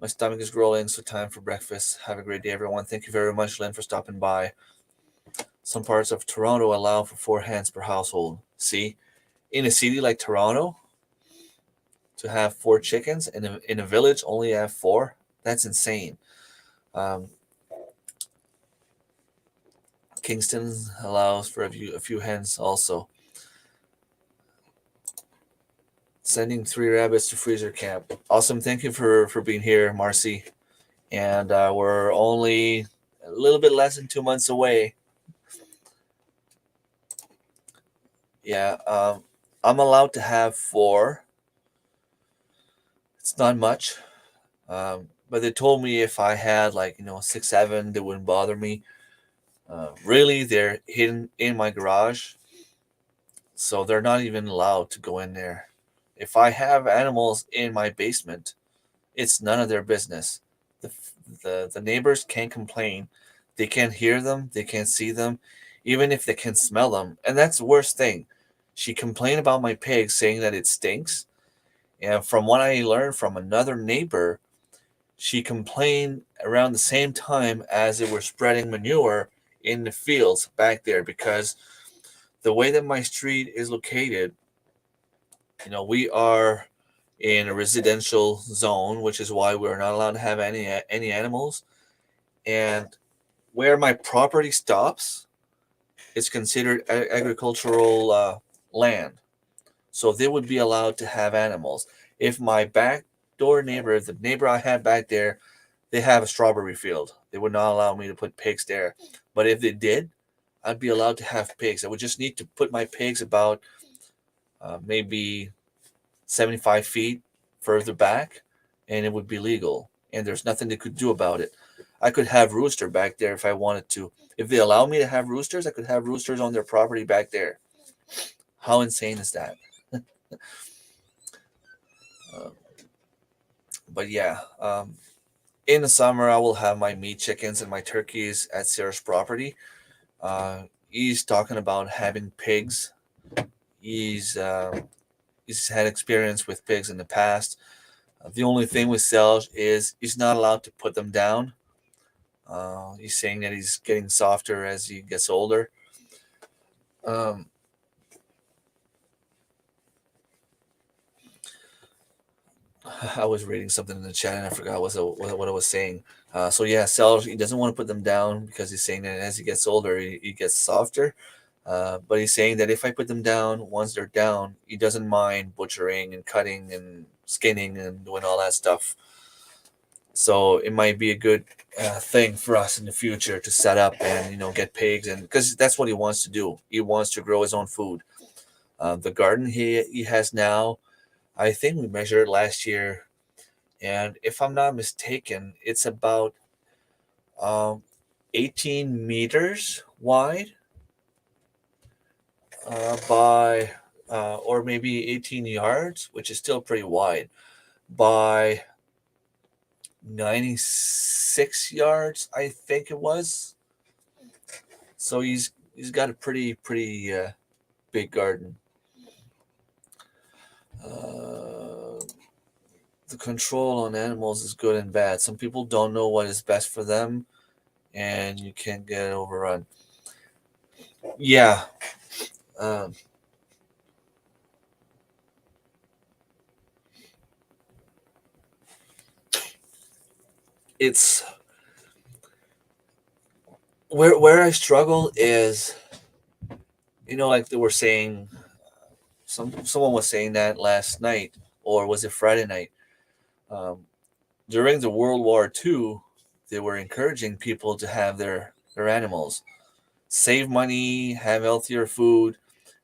My stomach is growling, so time for breakfast. Have a great day, everyone. Thank you very much, Lynn, for stopping by. Some parts of Toronto allow for 4 hens per household. See, in a city like Toronto, to have 4 chickens, in a village only have 4. That's insane. Um, Kingston allows for a few hens also. Sending 3 rabbits to freezer camp. Awesome. Thank you for being here, Marcy. And we're only a little bit less than 2 months away. Yeah. I'm allowed to have 4. It's not much. But they told me if I had like 6, 7, they wouldn't bother me. Really, they're hidden in my garage, so they're not even allowed to go in there. If I have animals in my basement, it's none of their business. The the neighbors can't complain. They can't hear them. They can't see them, even if they can smell them. And that's the worst thing. She complained about my pig, saying that it stinks. And from what I learned from another neighbor, she complained around the same time as they were spreading manure in the fields back there, because the way that my street is located, we are in a residential zone, which is why we're not allowed to have any animals. And where my property stops, it's considered agricultural land, so they would be allowed to have animals. If my back door neighbor, the neighbor I had back there, they have a strawberry field, they would not allow me to put pigs there. But if they did, I'd be allowed to have pigs. I would just need to put my pigs about maybe 75 feet further back, and it would be legal. And there's nothing they could do about it. I could have rooster back there if I wanted to. If they allow me to have roosters, I could have roosters on their property back there. How insane is that? Uh, but yeah, in the summer, I will have my meat chickens and my turkeys at Sarah's property. He's talking about having pigs. He's uh, he's had experience with pigs in the past. The only thing with Selge is he's not allowed to put them down. He's saying that he's getting softer as he gets older. Um, I was reading something in the chat and I forgot what I was saying. So yeah, Selge, he doesn't want to put them down because he's saying that as he gets older, he gets softer. But he's saying that if I put them down, once they're down, he doesn't mind butchering and cutting and skinning and doing all that stuff. So it might be a good thing for us in the future to set up and get pigs, and because that's what he wants to do. He wants to grow his own food. The garden he has now, I think we measured last year, and if I'm not mistaken, it's about um, 18 meters wide by or maybe 18 yards, which is still pretty wide, by 96 yards, I think it was. So he's got a pretty big garden. Uh, the control on animals is good and bad. Some people don't know what is best for them, and you can't get overrun. Yeah, um, it's where I struggle is, like they were saying, someone was saying that last night, or was it Friday night? Um, During the World War II, they were encouraging people to have their animals, save money, have healthier food,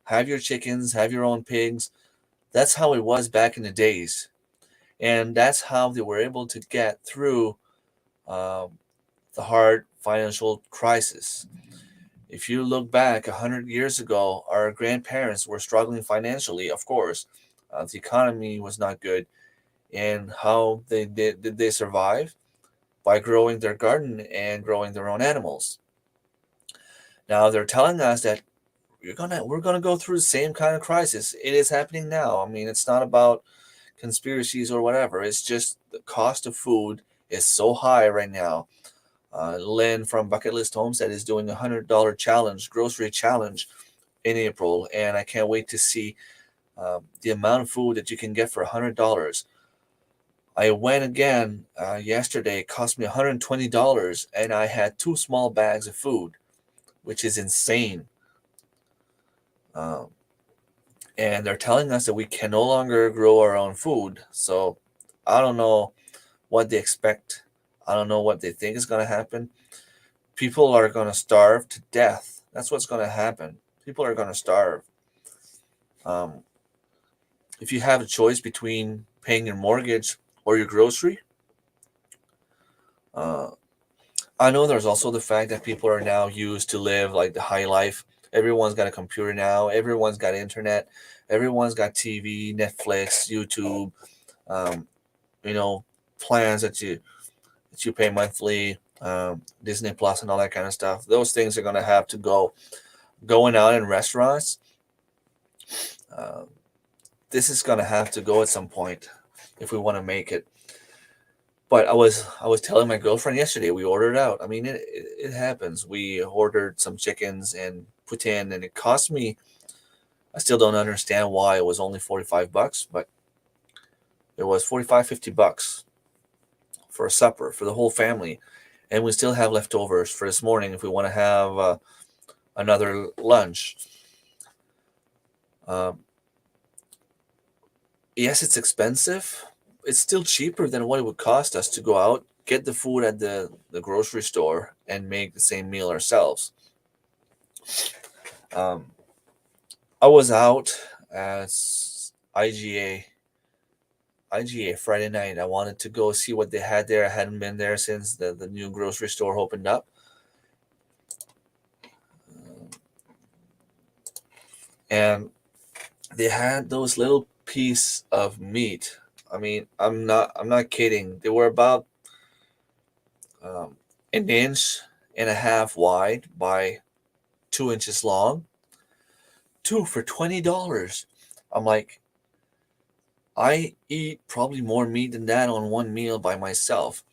have your chickens, have your own pigs. That's how it was back in the days, and that's how they were able to get through um, the hard financial crisis. If you look back 100 years ago, our grandparents were struggling financially. Of course, the economy was not good, and how did they survive? By growing their garden and growing their own animals. Now they're telling us that we're gonna go through the same kind of crisis. It is happening now. I mean, it's not about conspiracies or whatever. It's just the cost of food is so high right now. Lynn from Bucket List Homestead is doing $100 challenge, grocery challenge in April, and I can't wait to see the amount of food that you can get for $100. I went again yesterday. It cost me $120, and I had two small bags of food, which is insane. Um, and they're telling us that we can no longer grow our own food. So I don't know what they expect. I don't know what they think is going to happen. People are going to starve to death. That's what's going to happen. People are going to starve. Um, if you have a choice between paying your mortgage or your grocery, uh, I know there's also the fact that people are now used to live like the high life. Everyone's got a computer now. Everyone's got internet. Everyone's got TV, Netflix, YouTube. Um, you know, plans that you pay monthly, Disney Plus, and all that kind of stuff. Those things are going to have to go. Going out in restaurants, uh, this is going to have to go at some point if we want to make it. But I was telling my girlfriend yesterday we ordered out. I mean it happens. We ordered some chickens and put in, and it cost me. I still don't understand why it was only $45, but it was 45, $50 for a supper for the whole family, and we still have leftovers for this morning if we want to have another lunch. Um, yes, it's expensive. It's still cheaper than what it would cost us to go out, get the food at the grocery store, and make the same meal ourselves. Um, I was out at IGA Friday night. I wanted to go see what they had there. I hadn't been there since the new grocery store opened up. And they had those little piece of meat. I mean, I'm not kidding. They were about an inch and a half wide by 2 inches long. Two for $20. I'm like, I eat probably more meat than that on one meal by myself.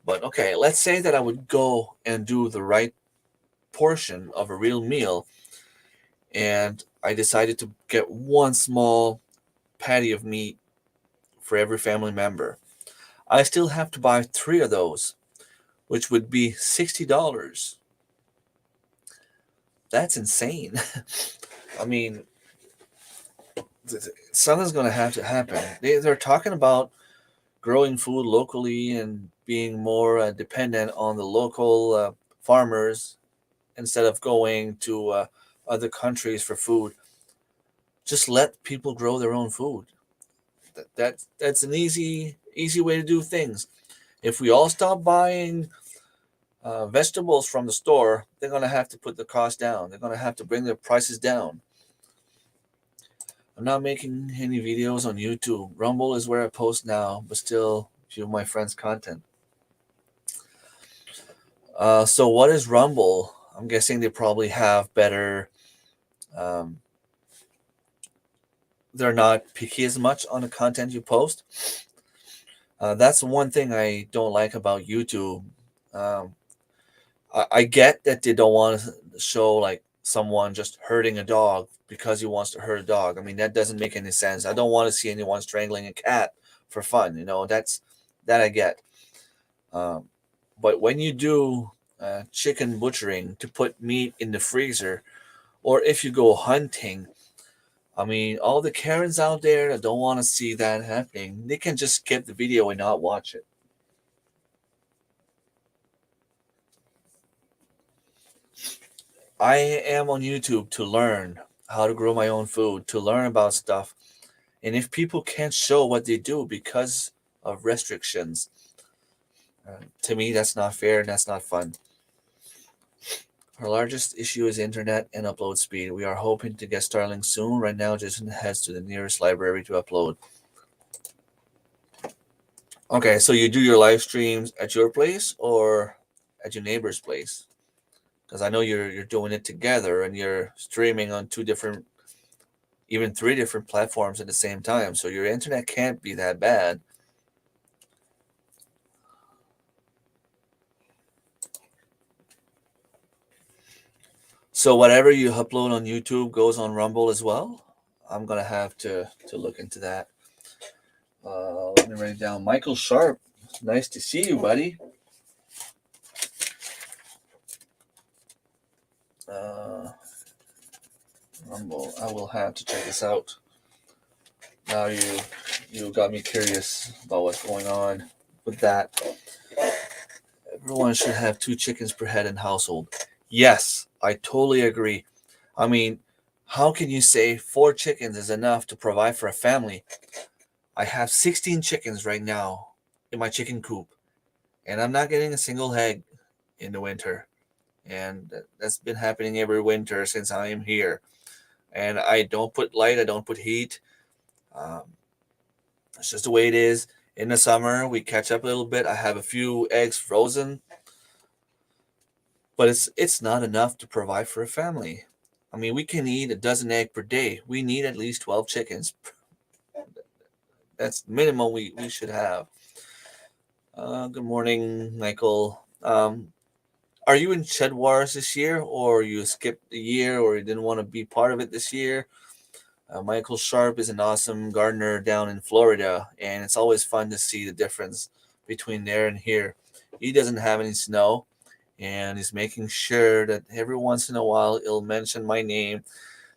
But okay, let's say that I would go and do the right portion of a real meal, and I decided to get one small patty of meat for every family member. I still have to buy three of those, which would be $60. That's insane. I mean, something's going to have to happen. They're talking about growing food locally and being more dependent on the local farmers instead of going to other countries for food. Just let people grow their own food. That's an easy way to do things. If we all stop buying vegetables from the store, they're going to have to put the cost down. They're going to have to bring their prices down. I'm not making any videos on YouTube. Rumble is where I post now, but still view my friends' content. So what is Rumble? I'm guessing they probably have better. Um, they're not picky as much on the content you post. That's one thing I don't like about YouTube. Um, I get that they don't want to show like someone just hurting a dog because he wants to hurt a dog. I mean, that doesn't make any sense. I don't want to see anyone strangling a cat for fun. That I get. Um, but when you do chicken butchering to put meat in the freezer, or if you go hunting, I mean, all the Karens out there that don't want to see that happening, they can just skip the video and not watch it. I am on YouTube to learn how to grow my own food, to learn about stuff. And if people can't show what they do because of restrictions, to me, that's not fair and that's not fun. Our largest issue is internet and upload speed. We are hoping to get Starlink soon. Right now, Jason heads to the nearest library to upload. Okay, so you do your live streams at your place or at your neighbor's place? Because I know you're doing it together and you're streaming on two different, even three different platforms at the same time. So your internet can't be that bad. So whatever you upload on YouTube goes on Rumble as well. I'm gonna have to look into that. Let me write it down. Michael Sharp, nice to see you, buddy. Uh, Rumble. I will have to check this out. Now you got me curious about what's going on with that. Everyone should have 2 chickens per head in household. Yes, I totally agree. I mean, how can you say 4 chickens is enough to provide for a family? I have 16 chickens right now in my chicken coop, and I'm not getting a single egg in the winter. And that's been happening every winter since I am here. And I don't put light, I don't put heat. Um, it's just the way it is. In the summer, we catch up a little bit. I have a few eggs frozen, but it's not enough to provide for a family. I mean, we can eat a dozen eggs per day. We need at least 12 chickens. That's the minimum we should have. Good morning, Michael. Are you in Shed Wars this year, or you skipped the year, or you didn't want to be part of it this year? Michael Sharp is an awesome gardener down in Florida, and it's always fun to see the difference between there and here. He doesn't have any snow, and he's making sure that every once in a while he'll mention my name,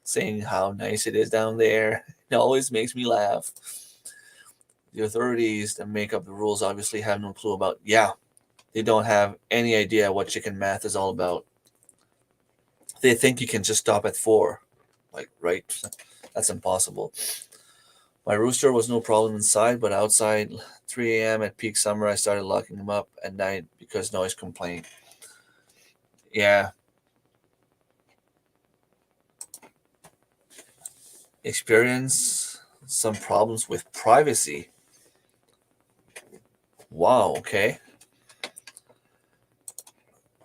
saying how nice it is down there. It always makes me laugh. The authorities that make up the rules obviously have no clue about, yeah, they don't have any idea what chicken math is all about. They think you can just stop at 4. Like, right? That's impossible. My rooster was no problem inside, but outside, 3 a.m. at peak summer, I started locking him up at night because noise complaint. Yeah, experience some problems with privacy. Wow, okay.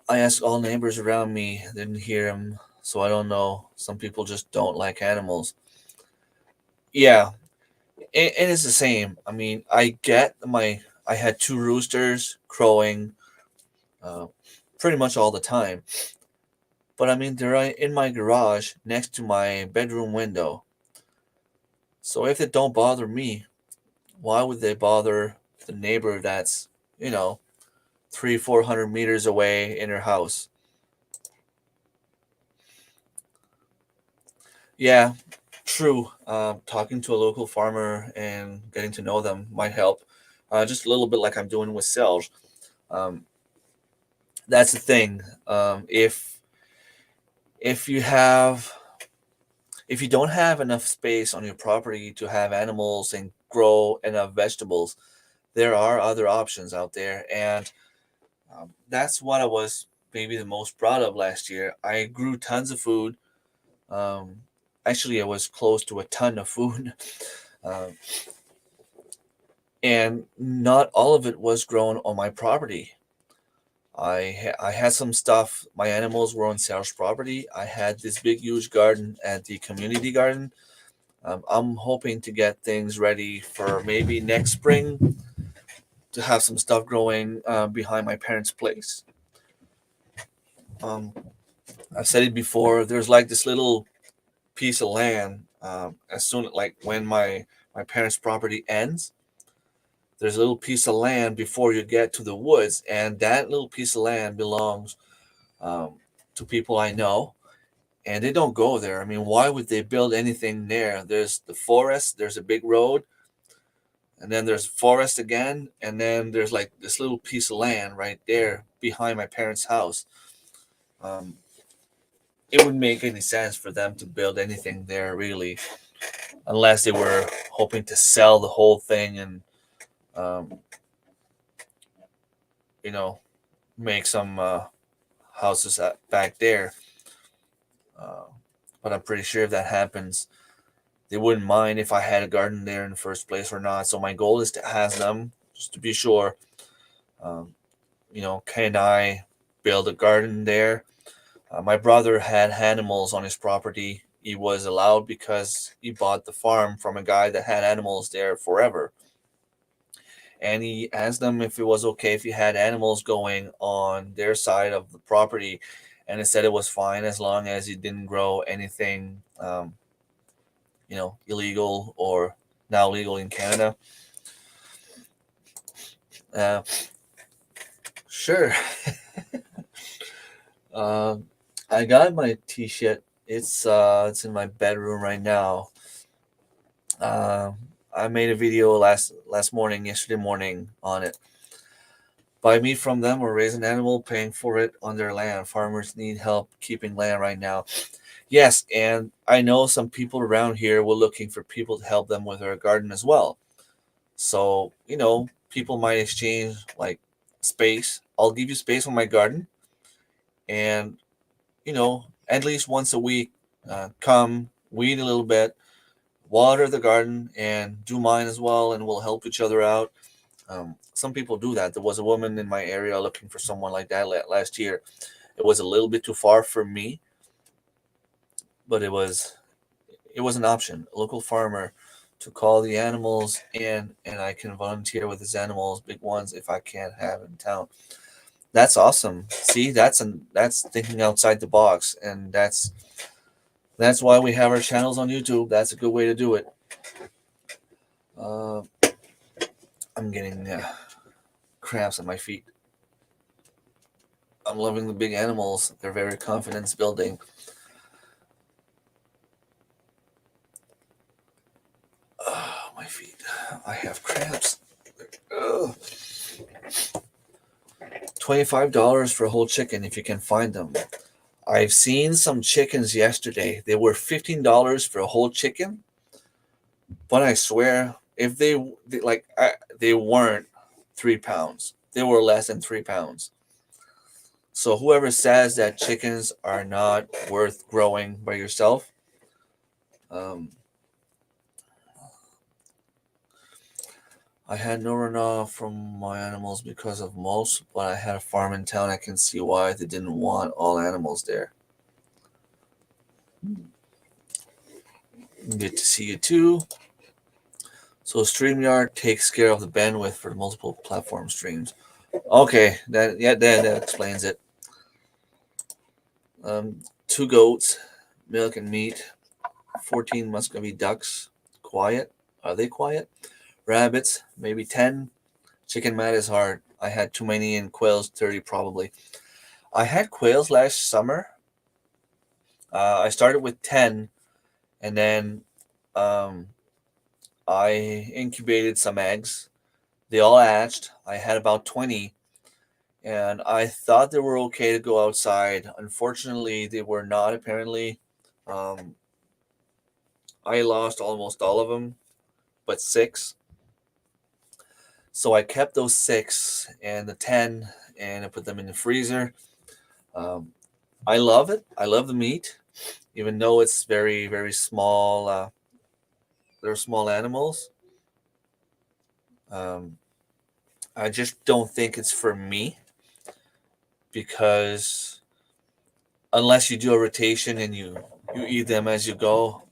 I asked all neighbors around me, didn't hear him, so I don't know. Some people just don't like animals. Yeah, and it's the same. I mean, I had 2 roosters crowing uh, pretty much all the time. But I mean, they're in my garage next to my bedroom window. So if they don't bother me, why would they bother the neighbor that's, you know, 300-400 meters away in her house? Yeah, true. Talking to a local farmer and getting to know them might help. Just a little bit like I'm doing with Selge. Um, that's the thing. If you have if you don't have enough space on your property to have animals and grow enough vegetables, there are other options out there, and that's what I was maybe the most proud of last year. I grew tons of food. Um, Actually, I was close to a ton of food, um, and not all of it was grown on my property. I had some stuff. My animals were on Sarah's property. I had this big, huge garden at the community garden. I'm hoping to get things ready for maybe next spring to have some stuff growing behind my parents' place. Um, I've said it before. There's like this little piece of land. As soon like when my parents' property ends, there's a little piece of land before you get to the woods, and that little piece of land belongs um, to people I know, and they don't go there. I mean, why would they build anything there? There's the forest. There's a big road, and then there's forest again, and then there's like this little piece of land right there behind my parents' house. Um, it wouldn't make any sense for them to build anything there, really, unless they were hoping to sell the whole thing and um, you know make some houses back there. Uh, but I'm pretty sure if that happens, they wouldn't mind if I had a garden there in the first place or not. So my goal is to have them, just to be sure. Um, can I build a garden there? My brother had animals on his property. He was allowed because he bought the farm from a guy that had animals there forever. And he asked them if it was okay if he had animals going on their side of the property. and it said it was fine as long as you didn't grow anything, illegal or now legal in Canada. Uh, sure. um, I got my T-shirt. It's in my bedroom right now. Um, I made a video yesterday morning on it. Buy meat from them or raise an animal, paying for it on their land. Farmers need help keeping land right now. Yes, and I know some people around here were looking for people to help them with their garden as well. So, people might exchange like space. I'll give you space on my garden, and, at least once a week, come weed a little bit, water the garden, and do mine as well, and we'll help each other out. Some people do that. There was a woman in my area looking for someone like that last year. It was a little bit too far for me, but it was an option. A local farmer to call the animals in, and I can volunteer with his animals, big ones, if I can't have in town. That's awesome. See, that's thinking outside the box, and that's why we have our channels on YouTube. That's a good way to do it. Uh, I'm getting cramps at my feet. I'm loving the big animals. They're very confidence building. Oh, my feet. I have cramps. Ugh. $25 for a whole chicken if you can find them. I've seen some chickens yesterday. They were $15 for a whole chicken, but I swear, if they weren't 3 pounds, they were less than 3 pounds. So whoever says that chickens are not worth growing by yourself, um, I had no runoff from my animals because of most, but I had a farm in town. I can see why they didn't want all animals there. Good to see you too. So StreamYard takes care of the bandwidth for multiple platform streams. Okay, that explains it. 2 goats, milk and meat. 14 Muscovy ducks. Quiet. Are they quiet? Rabbits, maybe 10. Chicken math is hard. I had too many, and quails 30 probably. I had quails last summer. I started with 10, and then um, I incubated some eggs. They all hatched. I had about 20, and I thought they were okay to go outside. Unfortunately, they were not, apparently. Um, I lost almost all of them, but 6. So I kept those 6 and the 10, and I put them in the freezer. Um, I love it. I love the meat, even though it's very, very small. They're small animals. Um, I just don't think it's for me, because unless you do a rotation and you eat them as you go,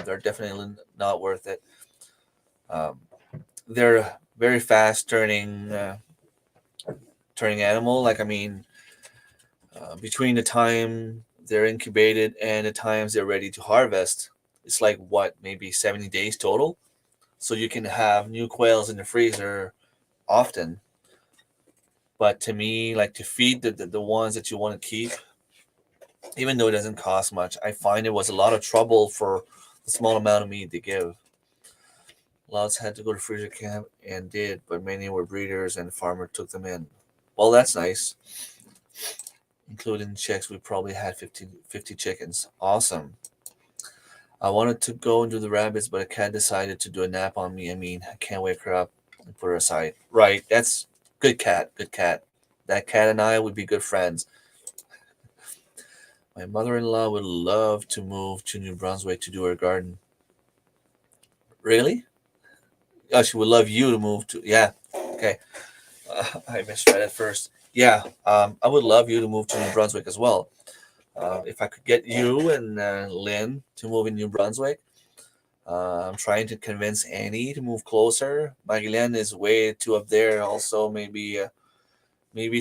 they're definitely not worth it. Um, they're very fast turning animal. Like, I mean, between the time they're incubated and the times they're ready to harvest, it's like what, maybe 70 days total. So you can have new quails in the freezer often. But to me, like, to feed the ones that you want to keep, even though it doesn't cost much, I find it was a lot of trouble for the small amount of meat they give. Lots had to go to freezer camp and did, but many were breeders and the farmer took them in. Well, that's nice. Including chicks, we probably had 50 chickens. Awesome. I wanted to go and do the rabbits, but a cat decided to do a nap on me. I mean, I can't wake her up and put her aside. Right, that's good cat, good cat. That cat and I would be good friends. My mother-in-law would love to move to New Brunswick to do her garden. Really? Oh, she would love you to move to. Yeah. Okay. I misread it first. Yeah. I would love you to move to New Brunswick as well. If I could get you and Lynn to move in New Brunswick, I'm trying to convince Annie to move closer. Marilyn is way too up there. Also, maybe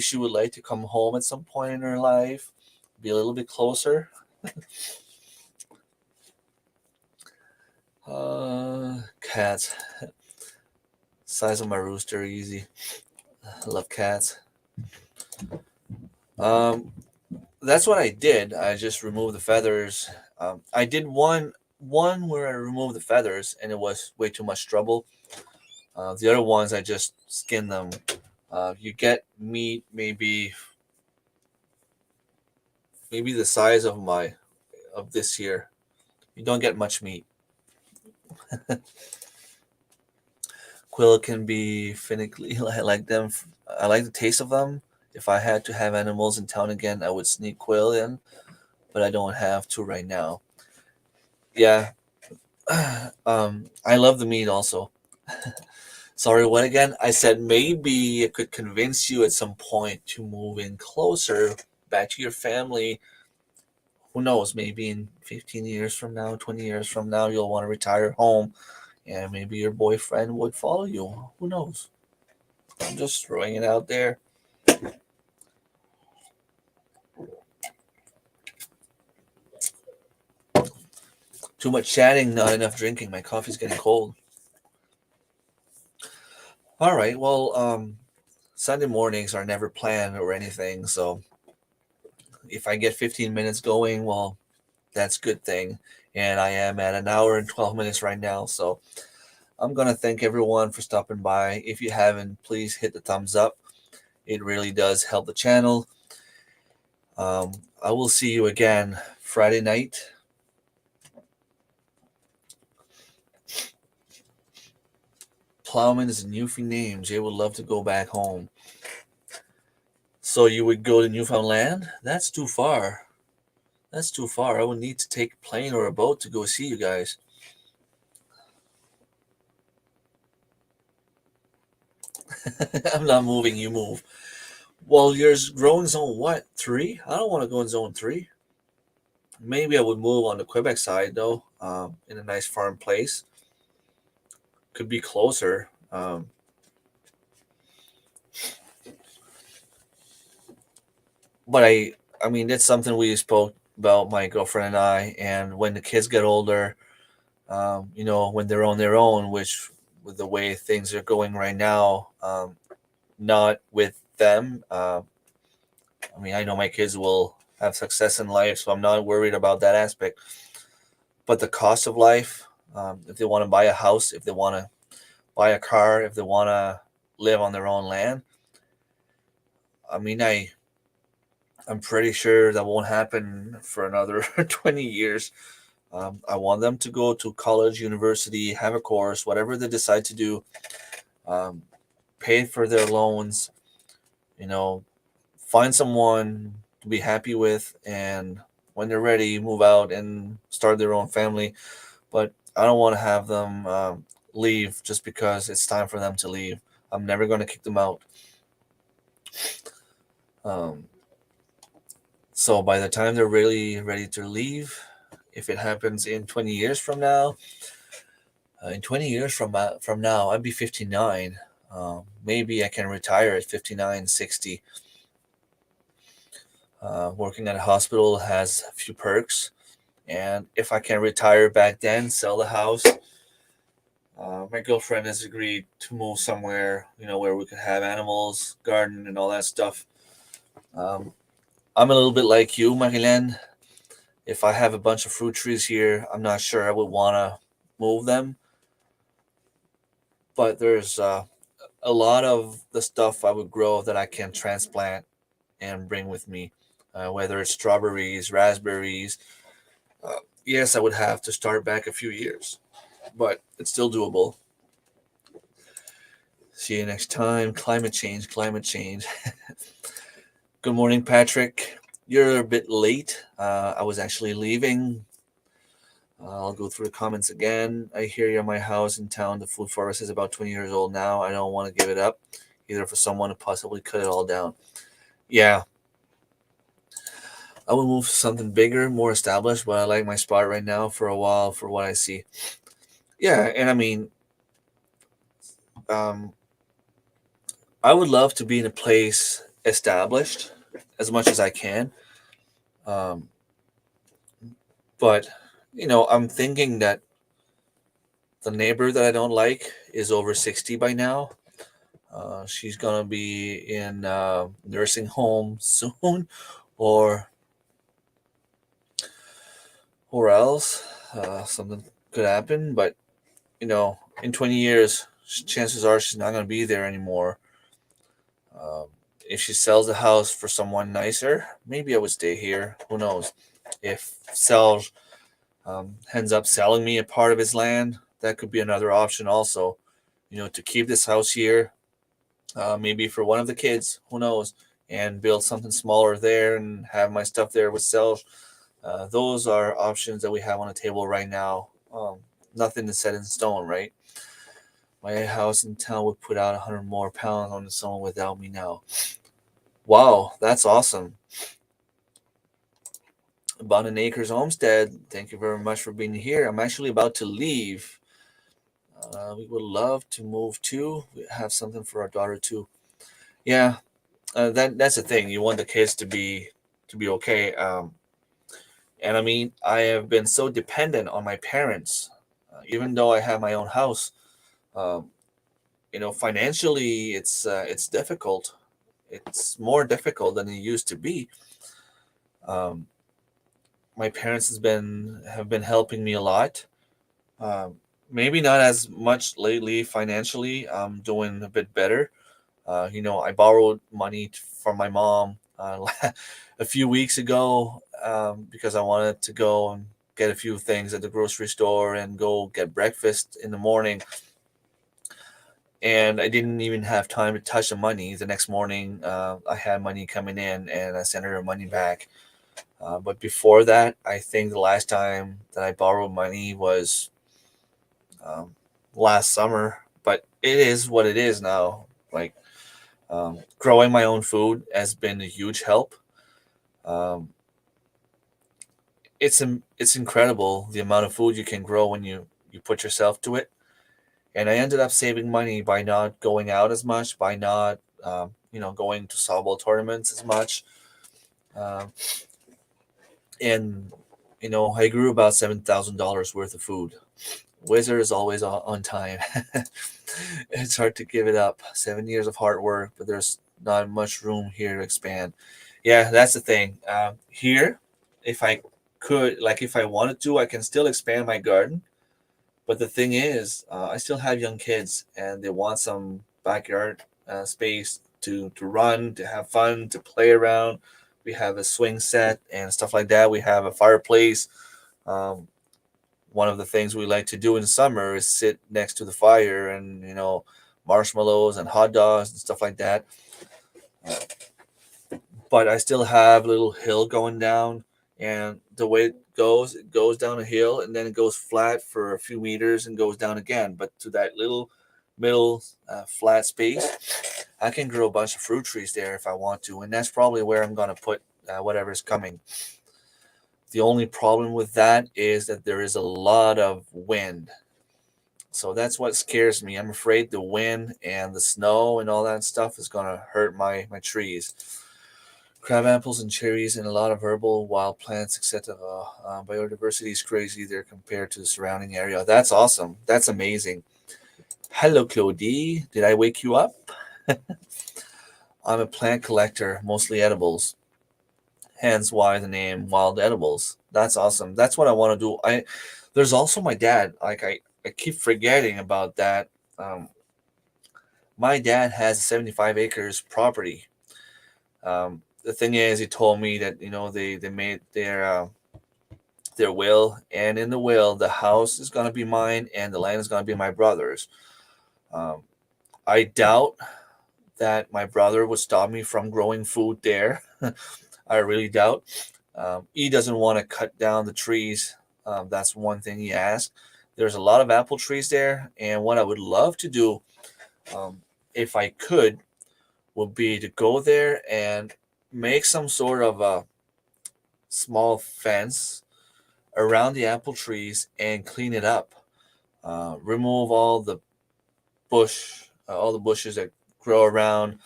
she would like to come home at some point in her life. be a little bit closer. Cats. Size of my rooster, easy. I love cats. Um, that's what I did. I just removed the feathers. I did one where I removed the feathers, and it was way too much trouble. The other ones I just skinned them. You get meat maybe the size of this here. You don't get much meat. Quill can be finicky. I like them. I like the taste of them. If I had to have animals in town again, I would sneak Quill in, but I don't have to right now. Yeah. I love the meat also. Sorry, what again? I said maybe it could convince you at some point to move in closer back to your family. Who knows? Maybe in 15 years from now, 20 years from now, you'll want to retire home and maybe your boyfriend would follow you. Who knows? I'm just throwing it out there. Too much chatting, not enough drinking. My coffee's getting cold. All right. Well, Sunday mornings are never planned or anything. So if I get 15 minutes going, well, that's a good thing. And I am at an hour and 12 minutes right now. So I'm going to thank everyone for stopping by. If you haven't, please hit the thumbs up. It really does help the channel. I will see you again Friday night. Plowman is a Newfie name. Jay would love to go back home. So you would go to Newfoundland? That's too far. That's too far. I would need to take a plane or a boat to go see you guys. I'm not moving, you move. Well, you're growing zone what? 3? I don't want to go in zone 3. Maybe I would move on the Quebec side, though, in a nice farm place. Could be closer. But I mean, it's something we spoke about, my girlfriend and I. And when the kids get older, when they're on their own, which with the way things are going right now, not with them. I mean, I know my kids will have success in life, so I'm not worried about that aspect. But the cost of life, if they want to buy a house, if they want to buy a car, if they want to live on their own land, I mean, I'm pretty sure that won't happen for another 20 years. I want them to go to college, university, have a course, whatever they decide to do, pay for their loans, find someone to be happy with, and when they're ready, move out and start their own family. But I don't want to have them leave just because it's time for them to leave. I'm never going to kick them out. So by the time they're really ready to leave, if it happens in 20 years from now, in 20 years from now, I'd be 59. Maybe I can retire at 59, 60. Working at a hospital has a few perks. And if I can retire back then, sell the house, my girlfriend has agreed to move somewhere, where we could have animals, garden, and all that stuff. I'm a little bit like you, Marilyn. If I have a bunch of fruit trees here, I'm not sure I would want to move them. But there's a lot of the stuff I would grow that I can transplant and bring with me, whether it's strawberries, raspberries. Yes, I would have to start back a few years, but it's still doable. See you next time. Climate change, climate change. Good morning, Patrick. You're a bit late. I was actually leaving. I'll go through the comments again. I hear you're my house in town. The food forest is about 20 years old now. I don't want to give it up, either for someone to possibly cut it all down. Yeah. I would move to something bigger, more established, but I like my spot right now for a while for what I see. Yeah, and I mean, I would love to be in a place established as much as I can. Um, but I'm thinking that the neighbor that I don't like is over 60 by now. She's gonna be in nursing home soon, or else something could happen. But in 20 years, chances are she's not gonna be there anymore. Um, if she sells the house for someone nicer, maybe I would stay here. Who knows? If sells ends up selling me a part of his land, that could be another option also. To keep this house here, maybe for one of the kids, who knows, and build something smaller there and have my stuff there with sells. Those are options that we have on the table right now. Nothing is set in stone, right? My house in town would put out 100 more pounds on someone without me now. Wow, that's awesome. About an acres homestead. Thank you very much for being here. I'm actually about to leave. We would love to move too. We have something for our daughter too. Yeah, that's the thing. You want the kids to be okay. And I mean, I have been so dependent on my parents, even though I have my own house. Um, Financially, it's difficult. It's more difficult than it used to be. Um, my parents have been helping me a lot. Maybe not as much lately financially. I'm doing a bit better. I borrowed money from my mom a few weeks ago because I wanted to go and get a few things at the grocery store and go get breakfast in the morning. And I didn't even have time to touch the money. The next morning, I had money coming in and I sent her money back. But before that, I think the last time that I borrowed money was um, last summer. But it is what it is now. Like, growing my own food has been a huge help. Um, it's incredible the amount of food you can grow when you put yourself to it. And I ended up saving money by not going out as much, by not going to softball tournaments as much. Um, and I grew about $7,000 worth of food. Wizard is always on time. It's hard to give it up. 7 years of hard work, but there's not much room here to expand. Yeah, that's the thing. Here, if I could, like, if I wanted to, I can still expand my garden. But the thing is, I still have young kids, and they want some backyard space to run, to have fun, to play around. We have a swing set and stuff like that. We have a fireplace. Um, One of the things we like to do in summer is sit next to the fire and marshmallows and hot dogs and stuff like that. Uh, but I still have a little hill going down, and the way it goes down a hill and then it goes flat for a few meters and goes down again. But to that little middle flat space, I can grow a bunch of fruit trees there if I want to, and that's probably where I'm gonna put whatever's coming. The only problem with that is that there is a lot of wind. So that's what scares me. I'm afraid the wind and the snow and all that stuff is going to hurt my trees. Crab apples and cherries and a lot of herbal wild plants, etc. Biodiversity is crazy there compared to the surrounding area. That's awesome. That's amazing. Hello, Claudie. Did I wake you up? I'm a plant collector, mostly edibles. Hence why the name Wild Edibles. That's awesome. That's what I want to do. There's also my dad. Like I keep forgetting about that. Um, my dad has 75 acres property. The thing is, he told me that they made their will, and in the will, the house is gonna be mine, and the land is gonna be my brother's. Um, I doubt that my brother would stop me from growing food there. I really doubt. He doesn't want to cut down the trees. That's one thing he asked. There's a lot of apple trees there, and what I would love to do, um, if I could, would be to go there and make some sort of a small fence around the apple trees and clean it up. Remove all the bushes that grow around,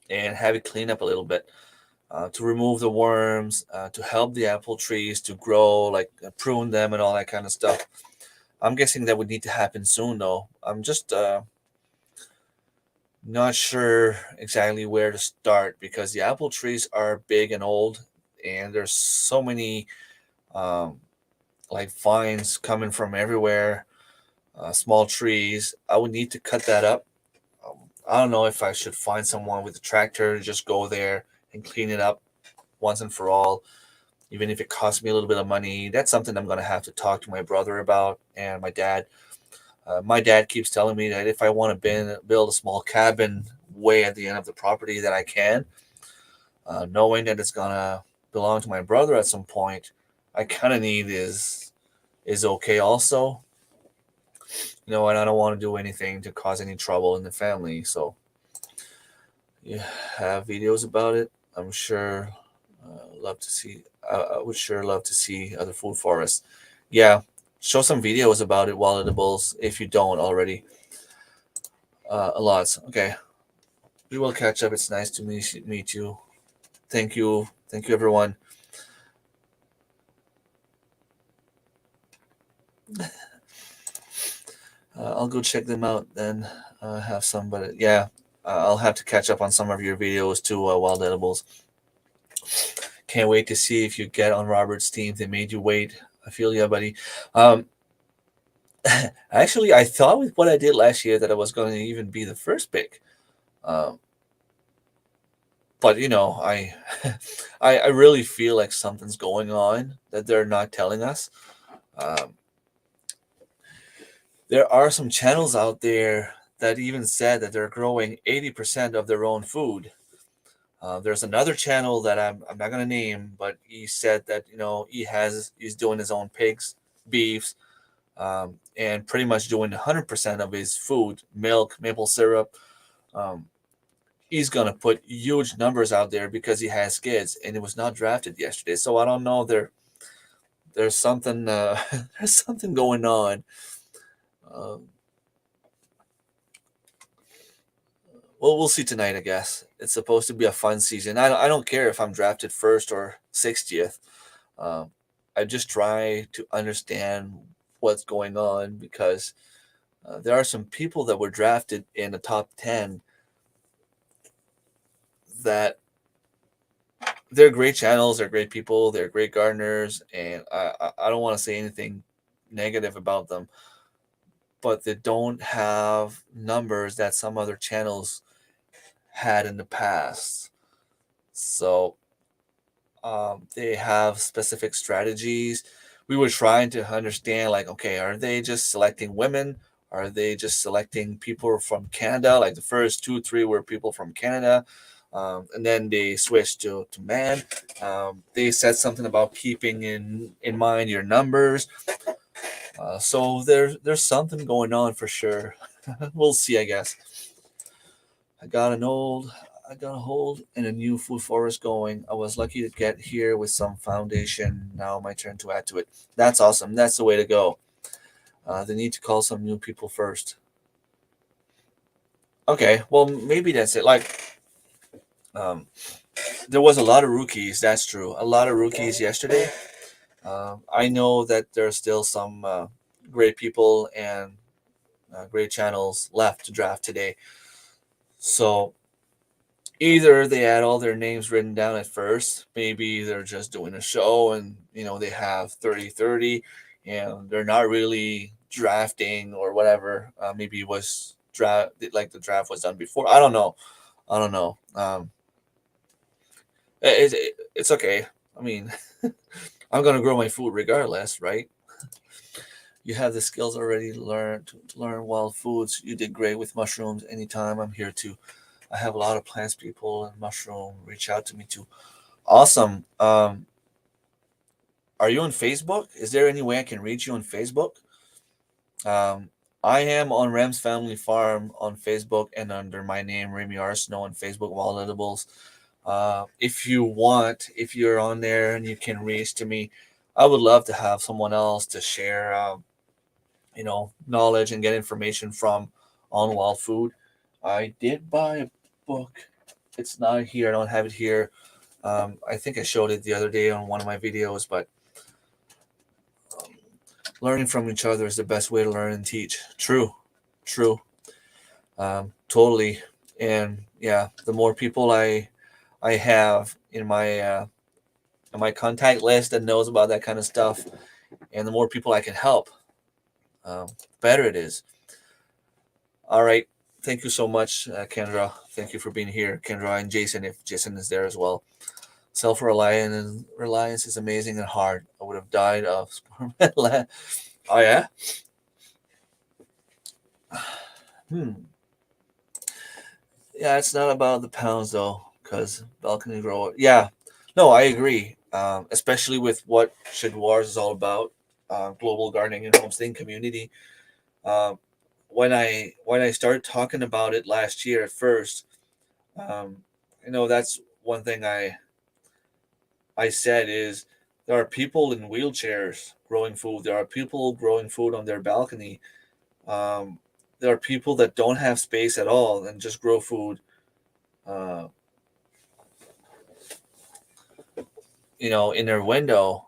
and have it clean up a little bit. to remove the worms, to help the apple trees to grow, like prune them and all that kind of stuff. I'm guessing that would need to happen soon, though. I'm just not sure exactly where to start because the apple trees are big and old, and there's so many um, like vines coming from everywhere, small trees. I would need to cut that up. I don't know if I should find someone with a tractor to just go there and clean it up once and for all, even if it costs me a little bit of money. That's something I'm going to have to talk to my brother about and my dad. My dad keeps telling me that if I want to build a small cabin way at the end of the property, that I can, knowing that it's gonna belong to my brother at some point. I kind of need is okay also, and I don't want to do anything to cause any trouble in the family. So you have videos about it. I'm sure. Love to see. I would sure love to see other food forests. Yeah, show some videos about it, Wild Edibles, if you don't already. A lot. Okay, we will catch up. It's nice to meet you. Thank you, everyone. I'll go check them out then. Have some, but yeah, I'll have to catch up on some of your videos too. Wild Edibles. Can't wait to see if you get on Robert's team. They made you wait. I feel ya, buddy. Um, Actually, I thought with what I did last year that I was going to even be the first pick. Um, but I really feel like something's going on that they're not telling us. Um, there are some channels out there that even said that they're growing 80% of their own food. There's another channel that I'm not gonna name, but he said that he's doing his own pigs, beefs, and pretty much doing 100% of his food, milk, maple syrup. Um, he's gonna put huge numbers out there because he has kids, and he was not drafted yesterday. So I don't know. There's something there's something going on. Um, well, we'll see tonight, I guess. It's supposed to be a fun season. I don't care if I'm drafted first or 60th. Um, I just try to understand what's going on because there are some people that were drafted in the top 10 that they're great channels, they're great people, they're great gardeners, and I don't want to say anything negative about them, but they don't have numbers that some other channels had in the past. So they have specific strategies. We were trying to understand, like, okay, are they just selecting women? Are they just selecting people from Canada? Like the first two, three were people from Canada, and then they switched to man. They said something about keeping in mind your numbers. So there's something going on for sure. We'll see, I guess. I got an old, I got a hold and a new food forest going. I was lucky to get here with some foundation. Now my turn to add to it. That's awesome. That's the way to go. They need to call some new people first. Okay, well maybe that's it. Like, um, there was a lot of rookies. That's true. A lot of rookies yesterday. I know that there's still some great people and great channels left to draft today. So either they had all their names written down at first, maybe they're just doing a show and they have 30-30 and they're not really drafting or whatever. Maybe it was draft like the draft was done before. I don't know. It's okay. I mean, I'm gonna grow my food regardless, right? You have the skills already to learn wild foods. You did great with mushrooms. Anytime, I'm here to. I have a lot of plants people and mushroom reach out to me too. Awesome. Are you on Facebook? Is there any way I can reach you on Facebook? Um, I am on Ram's Family Farm on Facebook and under my name, Remy Arsenault, on Facebook, Wild Edibles. If you want, if you're on there and you can reach to me, I would love to have someone else to share, knowledge and get information from on wild food. I did buy a book. It's not here. I don't have it here. I think I showed it the other day on one of my videos, but um, learning from each other is the best way to learn and teach. True, true, totally. And yeah, the more people I have in my contact list that knows about that kind of stuff, and the more people I can help, better it is. All right. Thank you so much, Kendra. Thank you for being here, Kendra, and Jason, if Jason is there as well. Self reliance is amazing and hard. I would have died of. Oh yeah. Hmm. Yeah, it's not about the pounds though, because balcony grower. Yeah, no, I agree. Especially with what Shed Wars is all about, global gardening and homesteading community. Um, when I started talking about it last year at first, um, that's one thing I said is there are people in wheelchairs growing food. There are people growing food on their balcony. Um, there are people that don't have space at all and just grow food. Uh, in their window,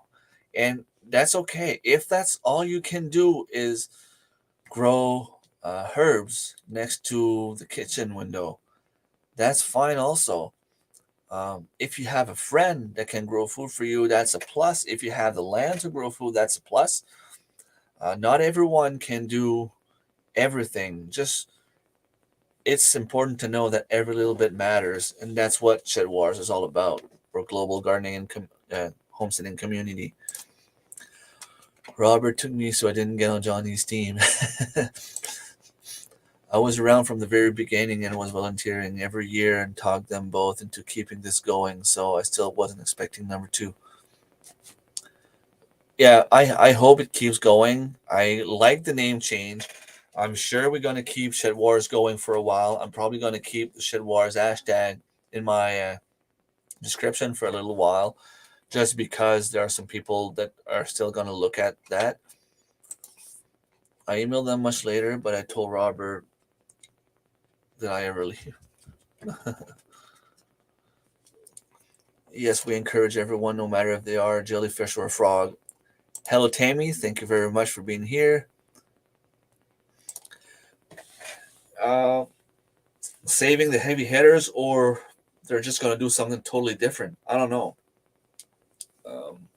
and that's okay if that's all you can do is grow herbs next to the kitchen window. That's fine also. If you have a friend that can grow food for you, that's a plus. If you have the land to grow food, that's a plus. Not everyone can do everything. Just it's important to know that every little bit matters, and that's what Shed Wars is all about. For global gardening and homesteading community. Robert took me so I didn't get on Johnny's team. I was around from the very beginning and was volunteering every year and talked them both into keeping this going, so I still wasn't expecting number two. Yeah, I hope it keeps going. I like the name change. I'm sure we're going to keep Shed Wars going for a while. I'm probably going to keep the Shed Wars hashtag in my description for a little while, just because there are some people that are still going to look at that. I emailed them much later, but I told Robert that I ever leave. Yes, we encourage everyone, no matter if they are a jellyfish or a frog. Hello, Tammy. Thank you very much for being here. Uh, Saving the heavy hitters, or they're just going to do something totally different. I don't know. Um,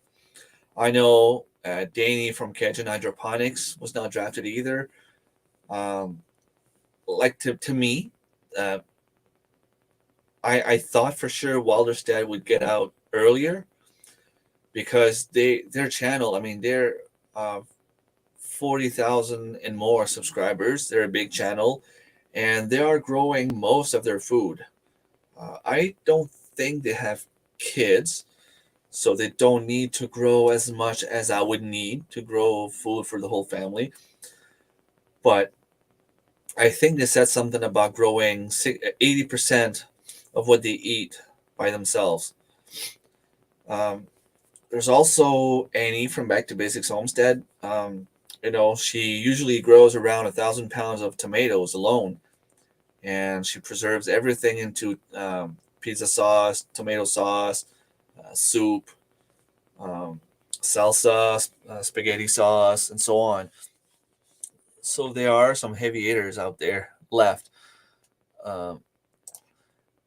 I know Danny from Cajun Hydroponics was not drafted either. Um, like to me, uh, I thought for sure Walderstead would get out earlier because their channel. I mean, they're 40,000 and more subscribers. They're a big channel, and they are growing most of their food. I don't think they have kids, so they don't need to grow as much as I would need to grow food for the whole family. But I think they said something about growing 80% of what they eat by themselves. Um, there's also Annie from Back to Basics Homestead. She usually grows around 1,000 pounds of tomatoes alone, and she preserves everything into pizza sauce, tomato sauce, soup, um, salsa, spaghetti sauce, and so on. So there are some heavy hitters out there left, um,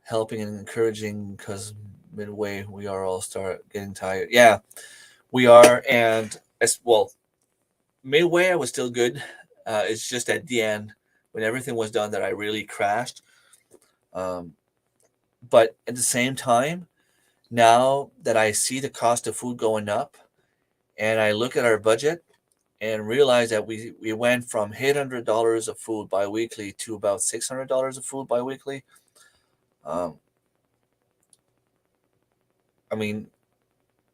helping and encouraging because midway we are all start getting tired. Yeah, we are, and as well, midway I was still good. It's just at the end when everything was done that I really crashed. Um, but at the same time, now that I see the cost of food going up, and I look at our budget and realize that we went from $800 of food biweekly to about $600 of food biweekly. Um, I mean,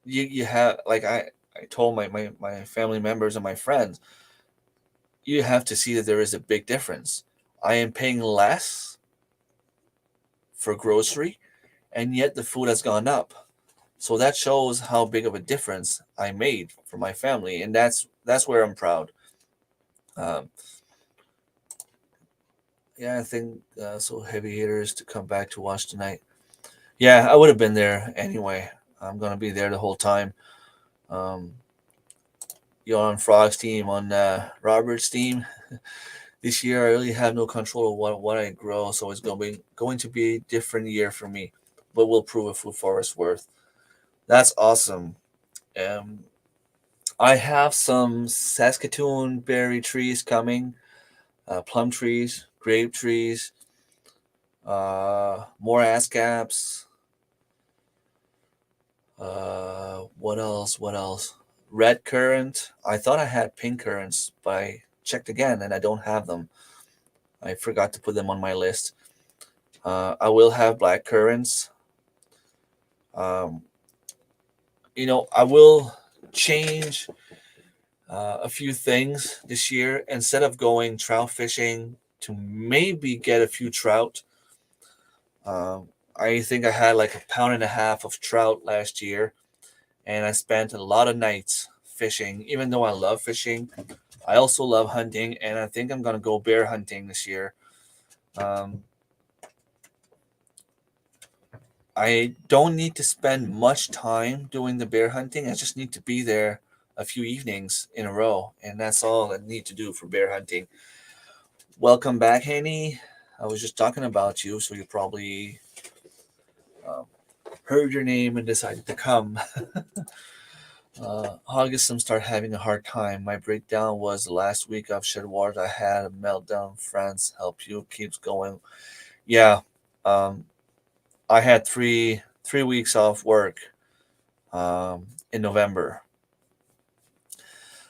you have like I told my family members and my friends, you have to see that there is a big difference. I am paying less for grocery, and yet the food has gone up. So that shows how big of a difference I made for my family, and that's where I'm proud. Um, yeah, I think so. Heavy hitters to come back to watch tonight. Yeah, I would have been there anyway. I'm gonna be there the whole time. Um, you're on Frog's team, on Robert's team. This year, I really have no control of what I grow, so it's going to be a different year for me. But we'll prove if food forest worth. That's awesome. Um, I have some Saskatoon berry trees coming, plum trees, grape trees, more ass caps. What else? What else? Red currant. I thought I had pink currants, but I checked again and I don't have them. I forgot to put them on my list. I will have black currants. Um, I will change a few things this year. Instead of going trout fishing to maybe get a few trout, um, I think I had like a pound and a half of trout last year, and I spent a lot of nights fishing. Even though I love fishing, I also love hunting, and I think I'm gonna go bear hunting this year. Um, I don't need to spend much time doing the bear hunting. I just need to be there a few evenings in a row, and that's all I need to do for bear hunting. Welcome back, Henny. I was just talking about you, so you probably um, heard your name and decided to come. August, I'm start having a hard time. My breakdown was the last week of shed waters. I had a meltdown. Friends help you. Keeps going. Yeah, um, I had three weeks off work in November.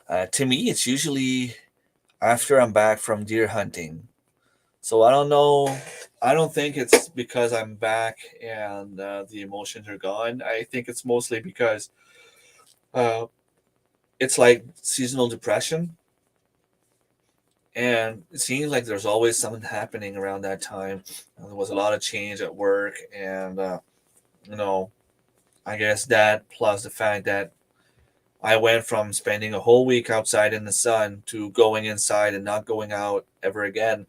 To me, it's usually after I'm back from deer hunting. So I don't know. I don't think it's because I'm back and the emotions are gone. I think it's mostly because uh, it's like seasonal depression, and it seems like there's always something happening around that time. There was a lot of change at work, and you know, I guess that plus the fact that I went from spending a whole week outside in the sun to going inside and not going out ever again.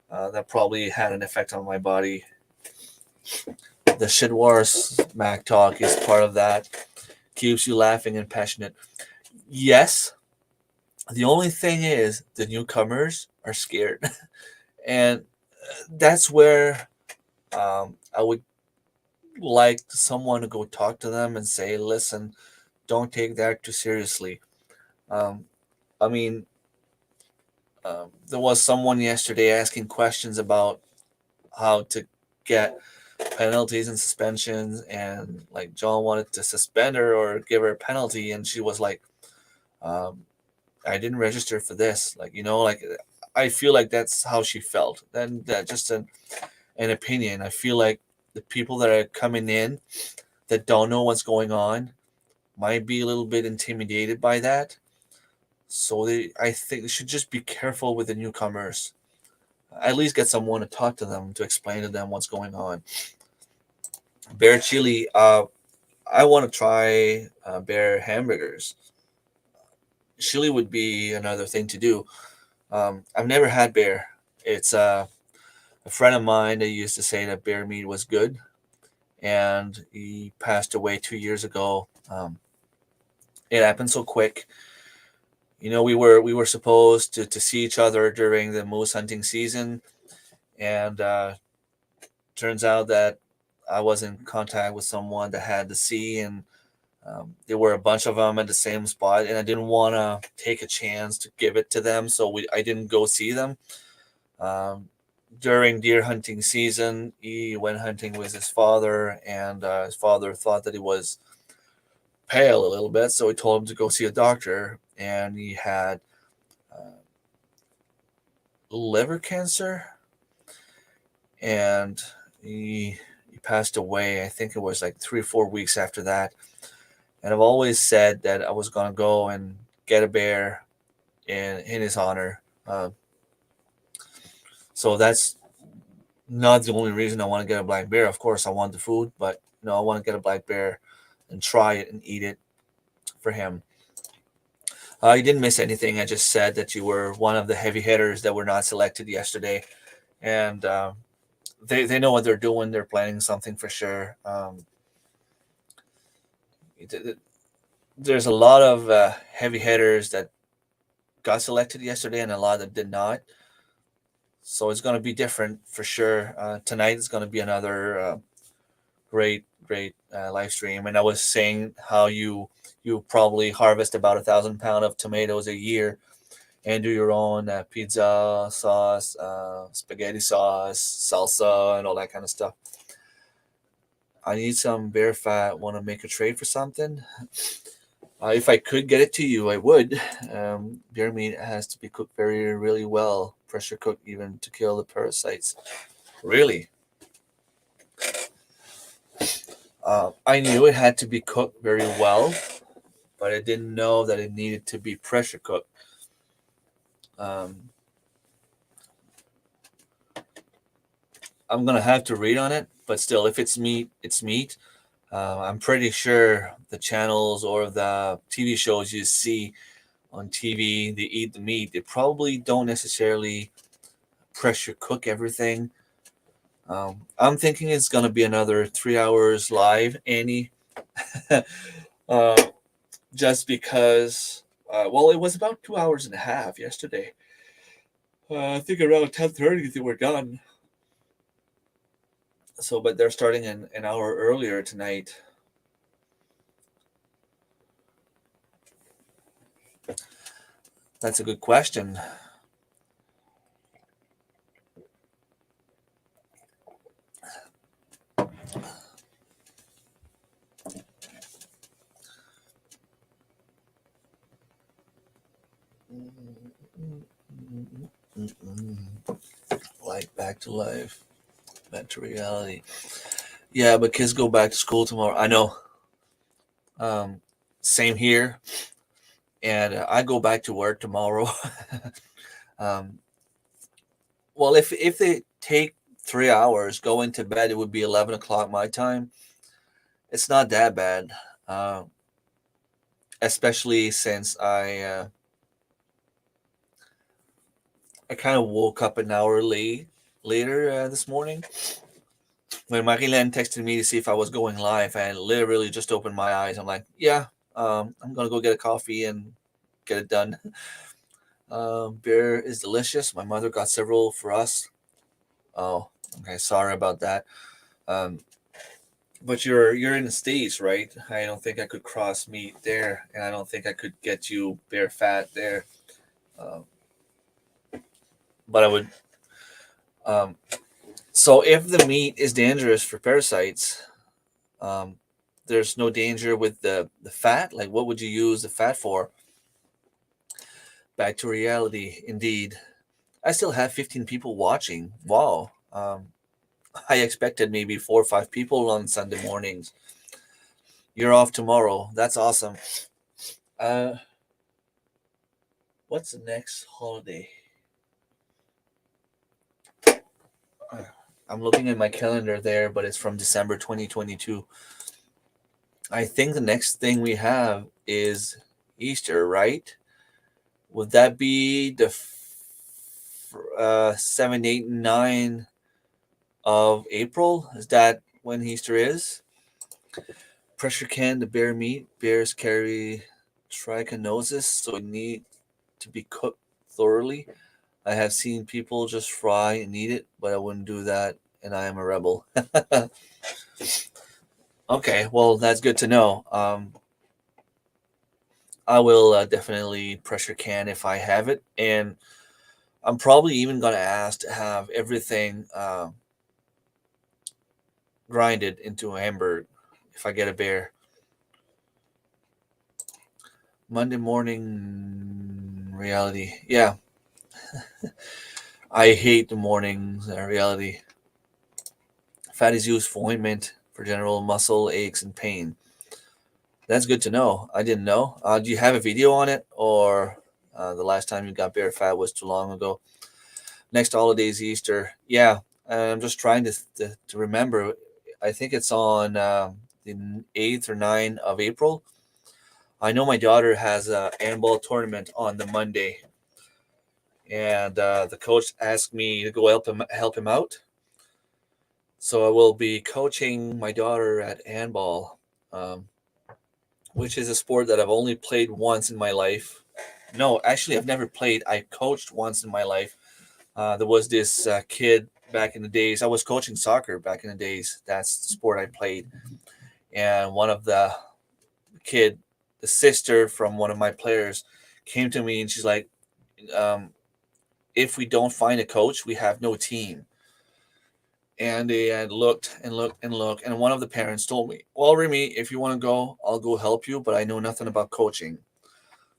That probably had an effect on my body. The shit wars Mac talk is part of that. Keeps you laughing and passionate. Yes, the only thing is the newcomers are scared, and that's where I would like someone to go talk to them and say, "Listen, don't take that too seriously." Um, I mean, there was someone yesterday asking questions about how to get penalties and suspensions, and like John wanted to suspend her or give her a penalty, and she was like, um, "I didn't register for this." Like like I feel like that's how she felt. Then that just an opinion. I feel like the people that are coming in that don't know what's going on might be a little bit intimidated by that. So I think they should just be careful with the newcomers. At least get someone to talk to them to explain to them what's going on. Bear chili. I want to try bear hamburgers. Chili would be another thing to do. I've never had bear. It's a friend of mine that used to say that bear meat was good, and he passed away 2 years ago. It happened so quick. We were supposed to see each other during the moose hunting season, and turns out that I was in contact with someone that had the sea, and there were a bunch of them at the same spot, and I didn't want to take a chance to give it to them, so I didn't go see them. Um, During deer hunting season, he went hunting with his father, and his father thought that he was pale a little bit, so he told him to go see a doctor, and he had uh, liver cancer, and he passed away. I think it was like 3 or 4 weeks after that. And I've always said that I was gonna go and get a bear in his honor. So that's not the only reason I want to get a black bear. Of course, I want the food, but I want to get a black bear and try it and eat it for him. You didn't miss anything. I just said that you were one of the heavy hitters that were not selected yesterday, and they know what they're doing. They're planning something for sure. There's a lot of heavy hitters that got selected yesterday, and a lot that did not. So it's going to be different for sure. Tonight is going to be another great live stream. And I was saying how you probably harvest about 1,000 pounds of tomatoes a year and do your own pizza sauce, spaghetti sauce, salsa, and all that kind of stuff. I need some bear fat. Want to make a trade for something? If I could get it to you, I would. Bear meat has to be cooked very, really well, pressure cooked even to kill the parasites. Really? I knew it had to be cooked very well, but I didn't know that it needed to be pressure cooked. Um, I'm gonna have to read on it, but still, if it's meat, it's meat. I'm pretty sure the channels or the TV shows you see on TV, they eat the meat. They probably don't necessarily pressure cook everything. I'm thinking it's gonna be another 3 hours live, Annie. uh, just because, well, it was about 2 hours and a half yesterday. I think around 10:30 they were done. So, but they're starting an hour earlier tonight. That's a good question. Like back to life, back to reality. Yeah, but kids go back to school tomorrow. I know. Um, Same here, and I go back to work tomorrow. um, well, if they take 3 hours going to bed, it would be 11 o'clock my time. It's not that bad, uh, especially since I kind of woke up an hour later this morning. When Marilyn texted me to see if I was going live, I literally just opened my eyes. I'm like, yeah, I'm gonna go get a coffee and get it done. Beer is delicious. My mother got several for us. Oh, okay. Sorry about that. Um, but you're in the States, right? I don't think I could cross meat there, and I don't think I could get you bear fat there. Um, but I would. Um, so if the meat is dangerous for parasites, um, there's no danger with the fat. Like, what would you use the fat for? Back to reality, indeed. I still have 15 people watching. Wow. I expected maybe 4 or 5 people on Sunday mornings. You're off tomorrow. That's awesome. Uh, what's the next holiday? I'm looking at my calendar there, but it's from December 2022. I think the next thing we have is Easter, right? Would that be the 7, 8, 9 of April? Is that when Easter is? Pressure can the bear meat. Bears carry trichinosis, so it need to be cooked thoroughly. I have seen people just fry and eat it, but I wouldn't do that, and I am a rebel. Okay, well, that's good to know. I will definitely pressure can if I have it, and I'm probably even gonna ask to have everything grinded into a hamburger if I get a bear. Monday morning reality. Yeah, I hate the mornings reality. Fat is used for ointment for general muscle aches and pain. That's good to know. I didn't know. Do you have a video on it, or the last time you got bear fat was too long ago? Next holiday's Easter. Yeah, I'm just trying to remember. I think it's on the 8th or 9th of April. I know my daughter has a handball tournament on the Monday, and the coach asked me to go help him out. So I will be coaching my daughter at handball, um, which is a sport that I've only played once in my life. No, actually, I've never played. I coached once in my life. There was this kid back in the days. I was coaching soccer back in the days. That's the sport I played. And one of kid, the sister from one of my players, came to me and she's like, um, "If we don't find a coach, we have no team." And they had looked and looked and looked, and one of the parents told me, "Well, Remy, if you want to go, I'll go help you, but I know nothing about coaching."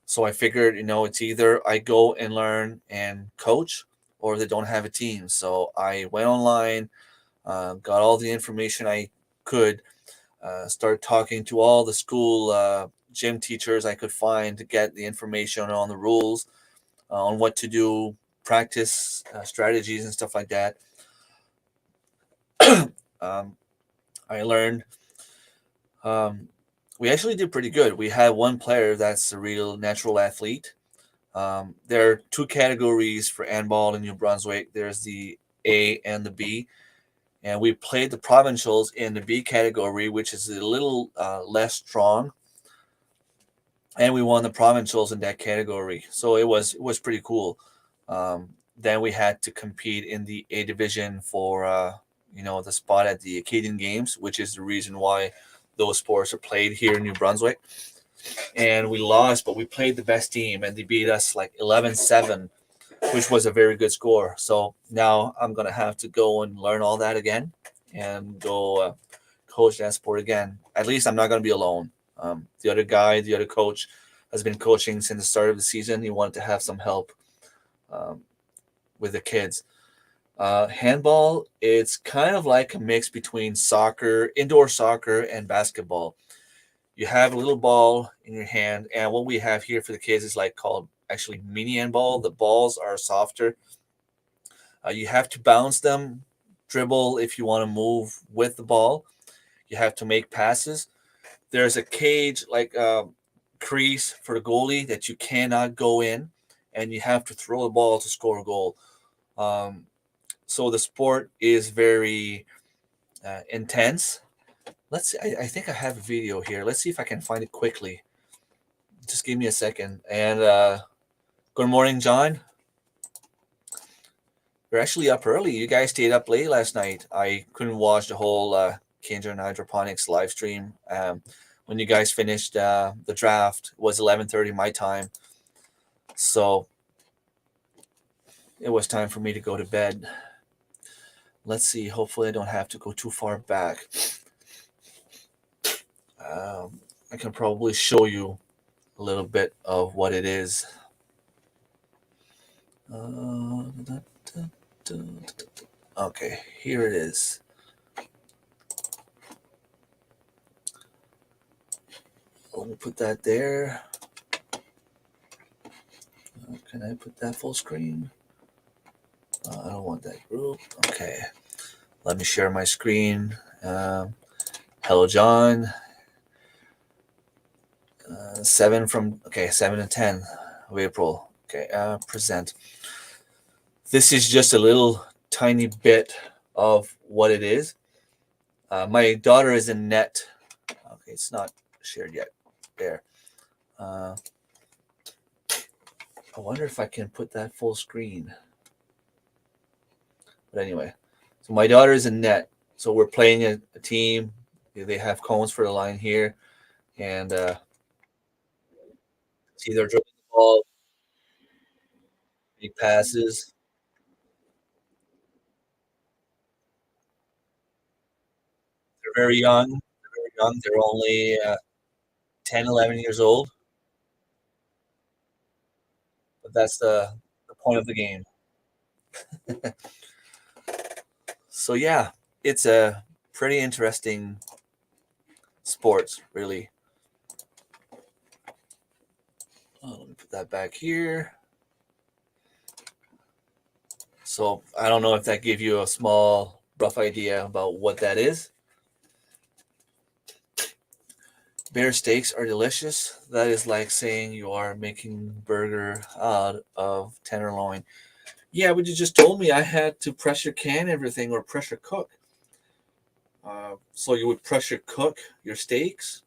So I figured, it's either I go and learn and coach, or they don't have a team. So I went online, got all the information I could, started talking to all the school gym teachers I could find to get the information on the rules, on what to do, practice strategies and stuff like that. um, I learned. Um, we actually did pretty good. We had one player that's a real natural athlete. There are two categories for handball in New Brunswick. There's the A and the B, and we played the provincials in the B category, which is a little less strong, and we won the provincials in that category. So it was pretty cool. Then we had to compete in the A division for the spot at the Acadian Games, which is the reason why those sports are played here in New Brunswick. And we lost, but we played the best team, and they beat us like 11-7, which was a very good score. So now I'm gonna have to go and learn all that again, and go coach that sport again. At least I'm not gonna be alone. The other coach, has been coaching since the start of the season. He wanted to have some help um, with the kids. Handball, it's kind of like a mix between soccer, indoor soccer, and basketball. You have a little ball in your hand, and what we have here for the kids is like called actually mini handball. The balls are softer. You have to bounce them, dribble if you want to move with the ball. You have to make passes. There's a cage, like a crease for the goalie that you cannot go in, and you have to throw the ball to score a goal. Um, so the sport is very intense. Let's see. I think I have a video here. Let's see if I can find it quickly. Just give me a second. And good morning, John. You're actually up early. You guys stayed up late last night. I couldn't watch the whole Kendra Hydroponics live stream. When you guys finished the draft, it was 11:30 my time. So it was time for me to go to bed. Let's see. Hopefully, I don't have to go too far back. I can probably show you a little bit of what it is. Okay, here it is. We'll put that there. Can I put that full screen? I don't want that group. Okay, let me share my screen. Hello, John. 7 to 10 of April. Okay, present. This is just a little tiny bit of what it is. My daughter is in net. Okay, it's not shared yet. There. I wonder if I can put that full screen. But anyway, so my daughter is in net. So we're playing a team. They have cones for the line here, and see they're dribbling the ball, big passes. They're very young. They're very young. They're only 10, 11 years old. But that's the point of the game. So yeah, it's a pretty interesting sport, really. Let me put that back here. So I don't know if that gave you a small, rough idea about what that is. Bear steaks are delicious. That is like saying you are making burger out of tenderloin. Yeah, but you just told me I had to pressure can everything or pressure cook. So you would pressure cook your steaks.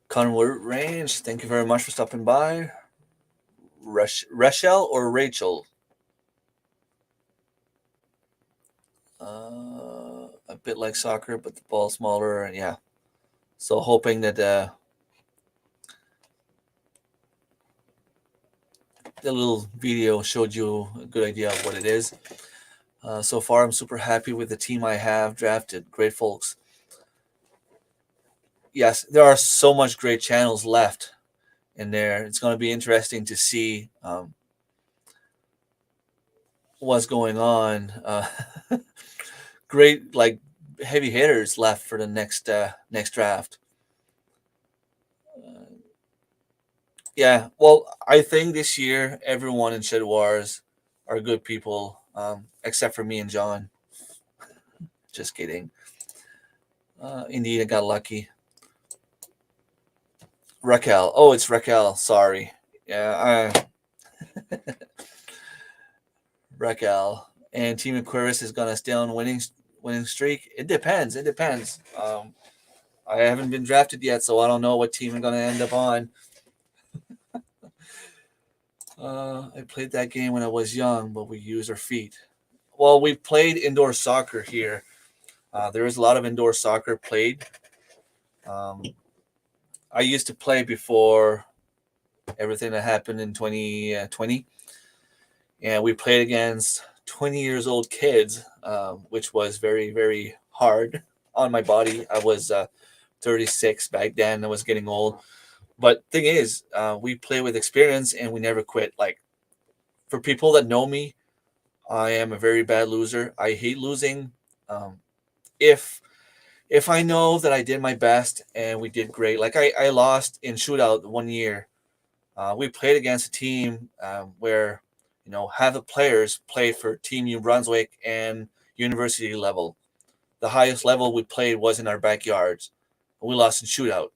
Conward Range, thank you very much for stopping by. Rachel or Rachel? A bit like soccer, but the ball smaller. Yeah. So hoping that the little video showed you a good idea of what it is. So far, I'm super happy with the team I have drafted. Great folks. Yes, there are so much great channels left in there. It's going to be interesting to see what's going on. Great, like heavy hitters left for the next draft. Yeah, well, I think this year everyone in Shed Wars are good people, except for me and John. Just kidding. Indeed, I got lucky. Raquel. Oh, it's Raquel. Sorry. Yeah, Raquel. And Team Aquarius is gonna stay on winning streak. It depends. It depends. I haven't been drafted yet, so I don't know what team I'm gonna end up on. I played that game when I was young, but we used our feet. Well, we played indoor soccer here. There is a lot of indoor soccer played. Um, I used to play before everything that happened in 2020, and we played against 20 years old kids, which was very, very hard on my body. I was 36 back then. I was getting old. But thing is, we play with experience and we never quit. Like, for people that know me, I am a very bad loser. I hate losing. Um, if if I know that I did my best and we did great, like I lost in shootout 1 year. We played against a team where half the players played for Team New Brunswick and university level. The highest level we played was in our backyards. We lost in shootout.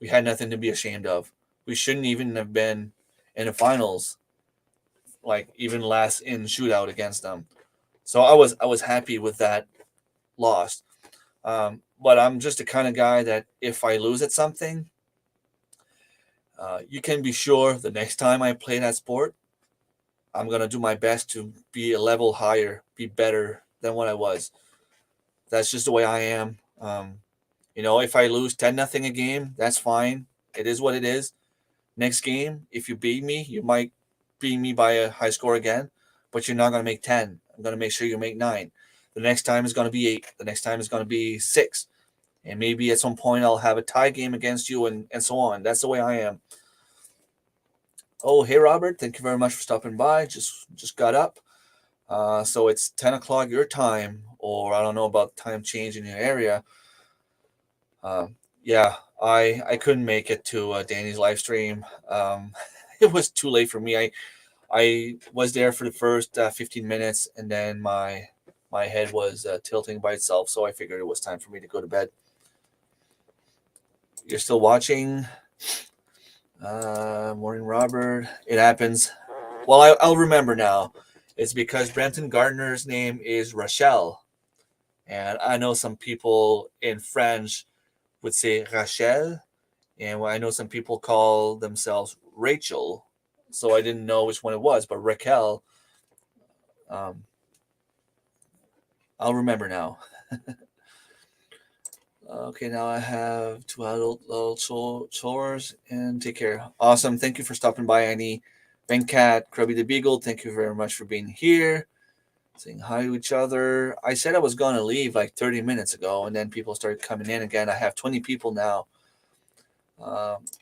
We had nothing to be ashamed of. We shouldn't even have been in the finals, like even last in shootout against them. So I was happy with that loss. But I'm just the kind of guy that if I lose at something, you can be sure the next time I play that sport, I'm gonna do my best to be a level higher, be better than what I was. That's just the way I am. If I lose 10-0 a game, that's fine. It is what it is. Next game, if you beat me, you might beat me by a high score again, but you're not gonna make 10. I'm gonna make sure you make 9. The next time is gonna be 8. The next time is gonna be 6. And maybe at some point I'll have a tie game against you and so on. That's the way I am. Oh, hey Robert, thank you very much for stopping by. Just got up. So it's 10 o'clock your time, or I don't know about time change in your area. Yeah, I couldn't make it to Danny's live stream. It was too late for me. I was there for the first 15 minutes, and then my head was tilting by itself, so I figured it was time for me to go to bed. You're still watching? Morning, Robert. It happens. Well, I'll remember now. It's because Brenton Gardner's name is Rachel. And I know some people in French would say Rachel. And I know some people call themselves Rachel. So I didn't know which one it was. But Raquel, um, I'll remember now. Okay, now I have two adult chores and take care. Awesome. Thank you for stopping by, Annie. Venkat, Krabby the Beagle, thank you very much for being here. Saying hi to each other. I said I was going to leave like 30 minutes ago, and then people started coming in again. I have 20 people now.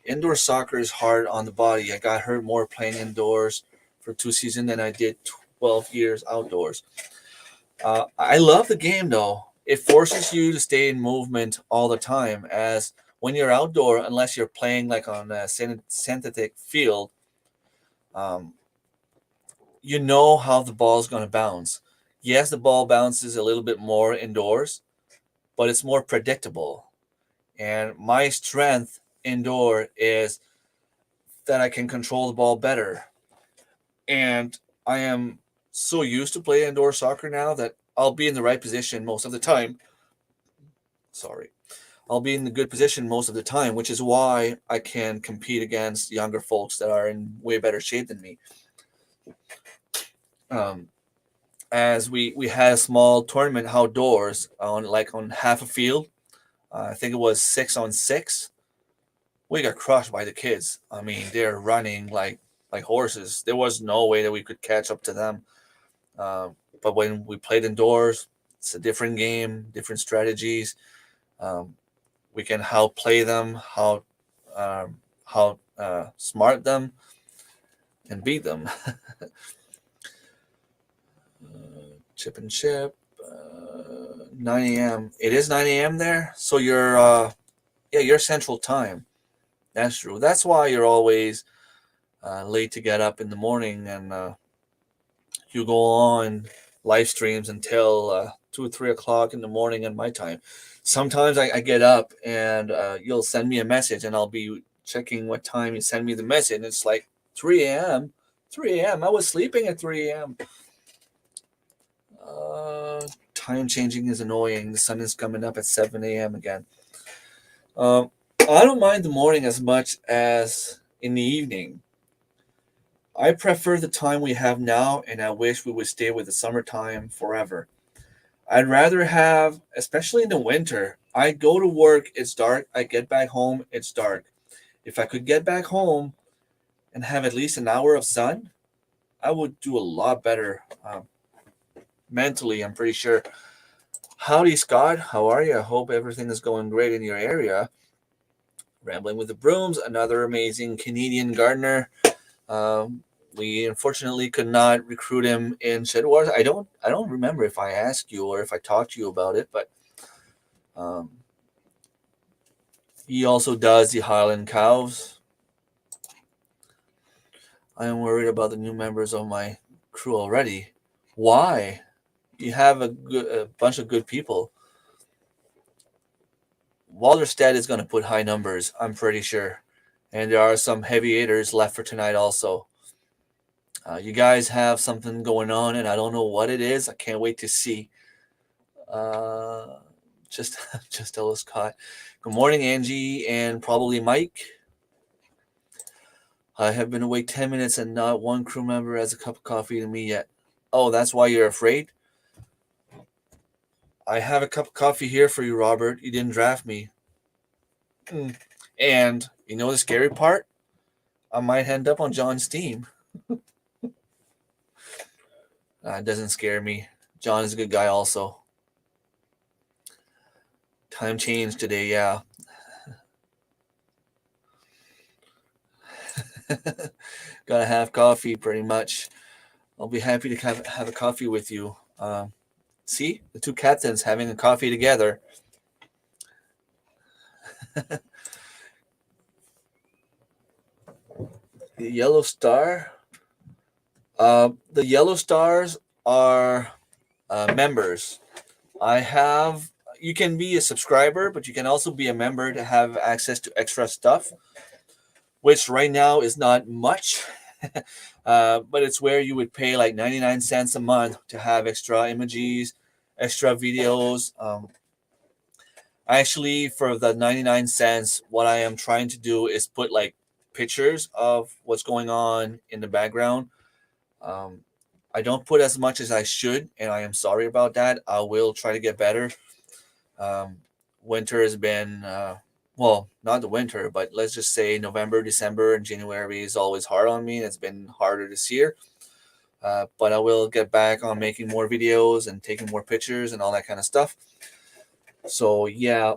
Indoor soccer is hard on the body. I got hurt more playing indoors for 2 seasons than I did 12 years outdoors. I love the game though. It forces you to stay in movement all the time. As when you're outdoor, unless you're playing like on a synthetic field, um, you know how the ball is going to bounce. Yes, the ball bounces a little bit more indoors, but it's more predictable. And my strength indoor is that I can control the ball better. And I am so used to play indoor soccer now that I'll be in the right position most of the time. Sorry. I'll be in the good position most of the time, which is why I can compete against younger folks that are in way better shape than me. Um, as we had a small tournament outdoors on half a field. I think it was 6-on-6. We got crushed by the kids. I mean, they're running like horses. There was no way that we could catch up to them. But when we played indoors, it's a different game, different strategies. Um, we can how play them, how smart them, and beat them. Chip and chip. 9 a.m. It is 9 a.m. there, so you're Central Time. That's true. That's why you're always late to get up in the morning, and you go on live streams until 2 or 3 o'clock in the morning in my time. Sometimes I get up and you'll send me a message, and I'll be checking what time you send me the message. And it's like 3 a.m. 3 a.m. I was sleeping at 3 a.m. Time changing is annoying. The sun is coming up at 7 a.m. again. I don't mind the morning as much as in the evening. I prefer the time we have now, and I wish we would stay with the summertime forever. I'd rather have, especially in the winter, I go to work, it's dark. I get back home, it's dark. If I could get back home and have at least an hour of sun, I would do a lot better mentally, I'm pretty sure. Howdy, Scott. How are you? I hope everything is going great in your area. Rambling with the Brooms, another amazing Canadian gardener. We unfortunately could not recruit him in Shed Wars. I don't remember if I asked you or if I talked to you about it, but um, he also does the Highland Cows. I am worried about the new members of my crew already. Why? You have a bunch of good people. Walderstead is going to put high numbers, I'm pretty sure. And there are some heavy hitters left for tonight also. You guys have something going on, and I don't know what it is. I can't wait to see. Uh, just, just tell us, Scott. Good morning, Angie, and probably Mike. I have been awake 10 minutes, and not one crew member has a cup of coffee to me yet. Oh, that's why you're afraid? I have a cup of coffee here for you, Robert. You didn't draft me. And you know the scary part? I might end up on John's team. It doesn't scare me. John is a good guy also. Time changed today, yeah. Gotta have coffee pretty much. I'll be happy to have a coffee with you. See, the two captains having a coffee together. The yellow star. The yellow stars are members. I have. You can be a subscriber, but you can also be a member to have access to extra stuff, which right now is not much. But it's where you would pay like 99 cents a month to have extra images, extra videos. Actually, for the 99 cents, what I am trying to do is put like pictures of what's going on in the background. Um, I don't put as much as I should, and I am sorry about that. I will try to get better. Um, Winter has been, well, not the winter, but let's just say November, December, and January is always hard on me. It's been harder this year. But I will get back on making more videos and taking more pictures and all that kind of stuff. So yeah,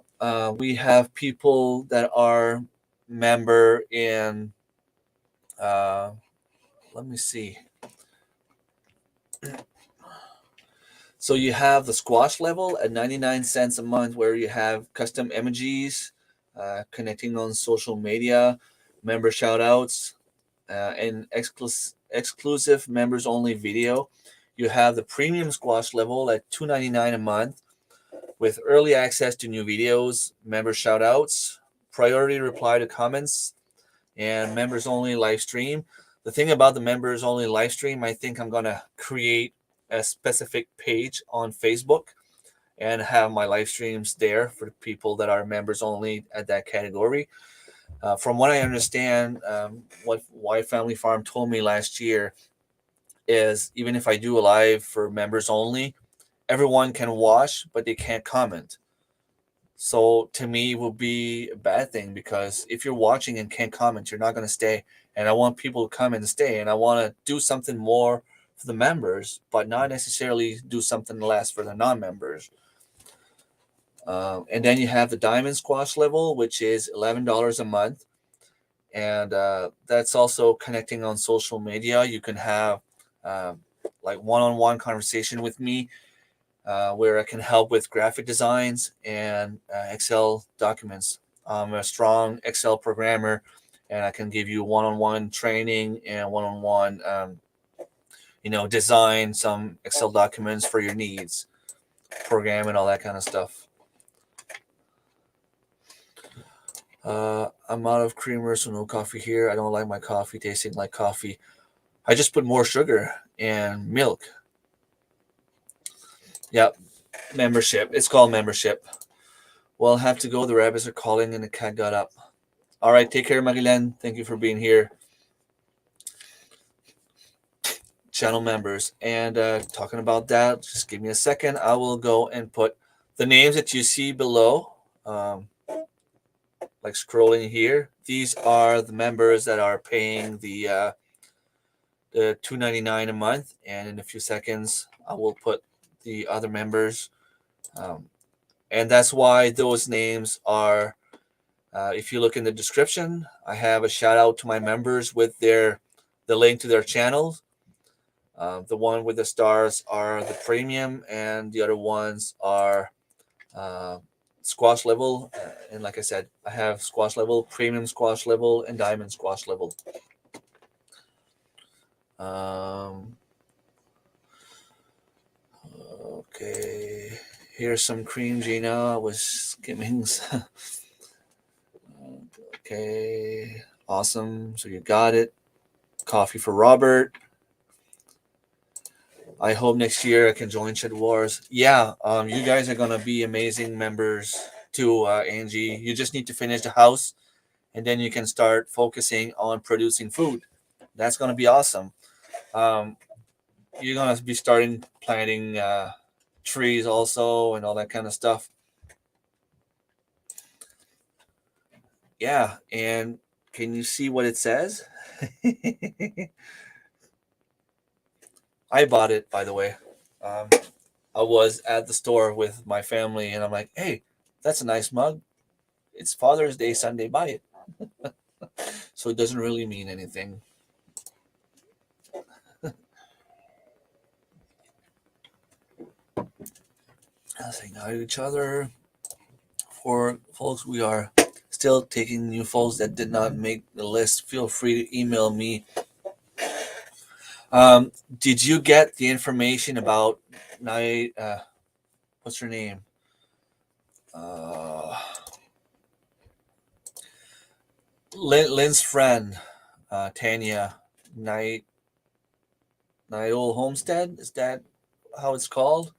we have people that are member in. Let me see. So you have the squash level at 99 cents a month, where you have custom emojis, connecting on social media, member shoutouts, and exclusive members only video. You have the premium squash level at $2.99 a month, with early access to new videos, member shoutouts, priority reply to comments, and members only live stream. The thing about the members only live stream, I think I'm gonna create a specific page on Facebook and have my live streams there for people that are members only at that category. From what I understand, what White Family Farm told me last year is even if I do a live for members only, everyone can watch, but they can't comment. So to me, it will be a bad thing because if you're watching and can't comment, you're not going to stay. And I want people to come and stay. And I want to do something more for the members, but not necessarily do something less for the non-members. And then you have the diamond squash level, which is $11 a month. And that's also connecting on social media. You can have like one-on-one conversation with me where I can help with graphic designs and Excel documents. I'm a strong Excel programmer, and I can give you one-on-one training and one-on-one, design some Excel documents for your needs, program, and all that kind of stuff. I'm out of creamer, so no coffee here. I don't like my coffee tasting like coffee. I just put more sugar and milk. Yep, membership. It's called membership. Well, I'll have to go. The rabbits are calling and the cat got up. All right, take care, Marilyn. Thank you for being here. Channel members. And talking about that, just give me a second. I will go and put the names that you see below. Like scrolling here. These are the members that are paying the $2.99 a month. And in a few seconds, I will put the other members. And that's why those names are, if you look in the description, I have a shout out to my members with the link to their channels. The one with the stars are the premium, and the other ones are squash level. And like I said, I have squash level, premium squash level, and diamond squash level. Okay, here's some cream, Gina. I was skimming. Okay, awesome. So you got it. Coffee for Robert. I hope next year I can join Shed Wars. Yeah, you guys are gonna be amazing members too, Angie. You just need to finish the house, and then you can start focusing on producing food. That's gonna be awesome. You're gonna be starting planting trees also and all that kind of stuff. Yeah, and can you see what it says? I bought it, by the way. I was at the store with my family, and I'm like, "Hey, that's a nice mug. It's Father's Day Sunday. Buy it." So it doesn't really mean anything. Saying hi to each other. For folks, we are still taking new folks that did not make the list. Feel free to email me. Did you get the information about night? What's her name? Lynn's friend, Tanya, Night Old Homestead. Is that how it's called?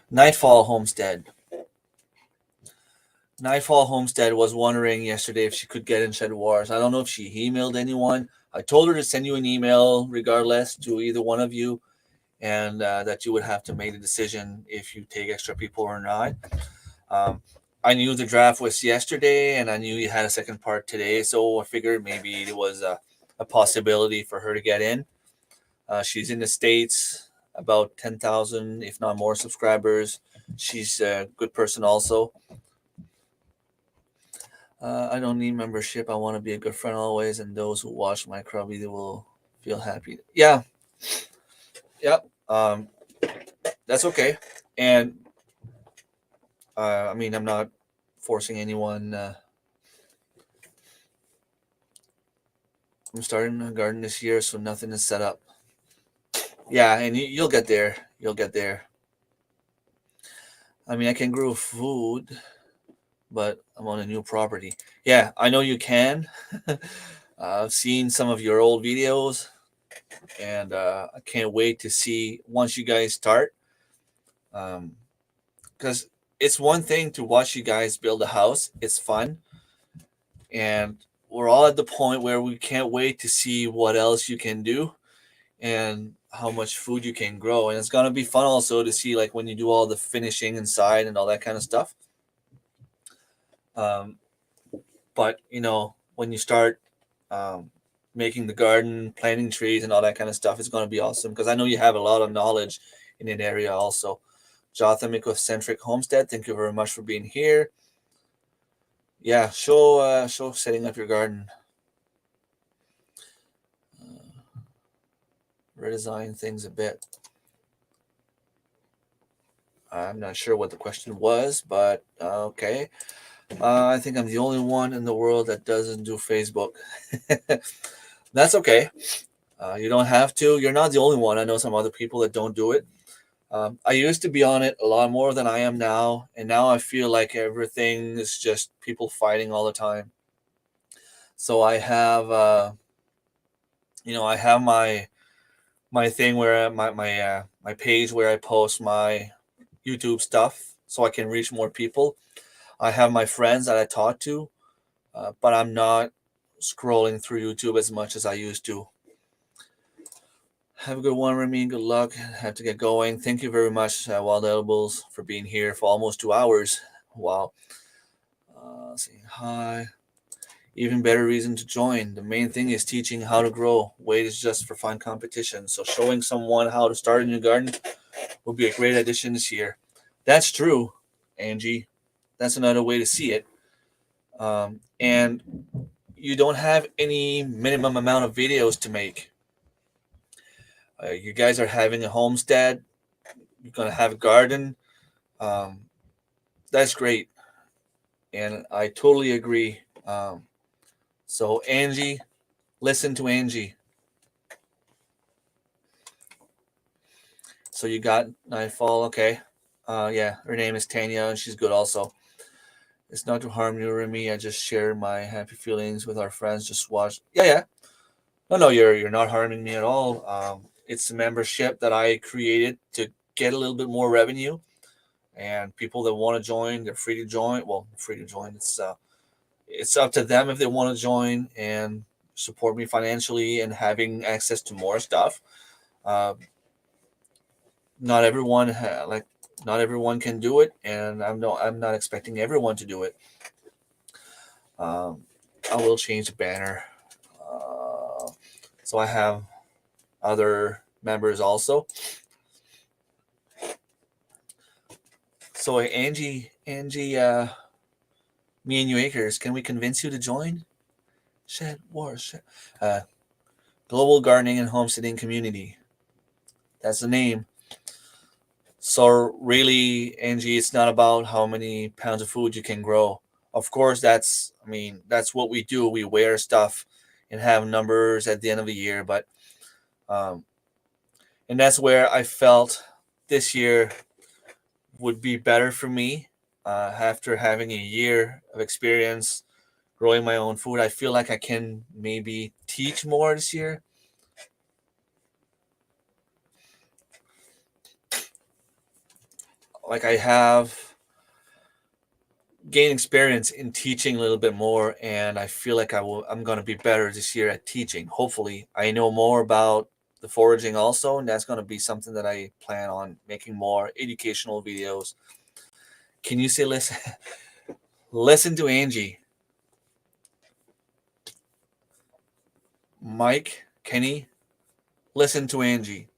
Nightfall Homestead. Nightfall Homestead was wondering yesterday if she could get in Shed Wars. I don't know if she emailed anyone. I told her to send you an email regardless to either one of you, and that you would have to make a decision if you take extra people or not. I knew the draft was yesterday, and I knew you had a second part today, so I figured maybe it was a possibility for her to get in. She's in the States, about 10,000, if not more, subscribers. She's a good person also. I don't need membership. I want to be a good friend always, and those who watch my crowd will feel happy. Yeah. Yep. That's okay. And I mean, I'm not forcing anyone. I'm starting a garden this year, so nothing is set up. Yeah, and you'll get there. You'll get there. I mean, I can grow food. but I'm on a new property. Yeah, I know you can. I've seen some of your old videos, and I can't wait to see once you guys start. Because it's one thing to watch you guys build a house, it's fun, and we're all at the point where we can't wait to see what else you can do and how much food you can grow. And it's gonna be fun also to see like when you do all the finishing inside and all that kind of stuff. Um, but when you start um, making the garden, planting trees, and all that kind of stuff, it's gonna be awesome because I know you have a lot of knowledge in that area also. Jotham Ecocentric Homestead, thank you very much for being here. Yeah, show setting up your garden. Redesign things a bit. I'm not sure what the question was, but okay. I think I'm the only one in the world that doesn't do Facebook. That's okay. You don't have to. You're not the only one. I know some other people that don't do it. I used to be on it a lot more than I am now, and now I feel like everything is just people fighting all the time. So I have my thing where my page where I post my YouTube stuff, so I can reach more people. I have my friends that I talk to, but I'm not scrolling through YouTube as much as I used to. Have a good one, Remy. Good luck. Have to get going. Thank you very much, Wild Edibles, for being here for almost 2 hours. Wow. Saying hi. Even better reason to join. The main thing is teaching how to grow. Weight is just for fun competition. So showing someone how to start a new garden will be a great addition this year. That's true, Angie. That's another way to see it. And you don't have any minimum amount of videos to make. You guys are having a homestead. You're gonna have a garden. Um, that's great, and I totally agree. So Angie, listen to Angie. So you got Nightfall, okay? Yeah, her name is Tanya, and she's good also. It's not to harm you or me. I just share my happy feelings with our friends. Just watch. Yeah, yeah. No, you're not harming me at all. It's a membership that I created to get a little bit more revenue, and people that want to join, they're free to join. Well, free to join. It's up to them if they want to join and support me financially and having access to more stuff. Uh, not everyone like not everyone can do it, and I'm not expecting everyone to do it. Um, I will change the banner. Uh, so I have other members also. So Angie, me and you acres, can we convince you to join? Shed Wars, uh, Global Gardening and Homesteading Community. That's the name. So really, Angie, it's not about how many pounds of food you can grow. Of course, that's what we do. We wear stuff and have numbers at the end of the year. But um, and that's where I felt this year would be better for me after having a year of experience growing my own food. I feel like I can maybe teach more this year. Like I have gained experience in teaching a little bit more, and I feel like I'm going to be better this year at teaching. Hopefully, I know more about the foraging also, and that's going to be something that I plan on making more educational videos. Can you say listen? Listen to Angie, Mike, Kenny. Listen to Angie.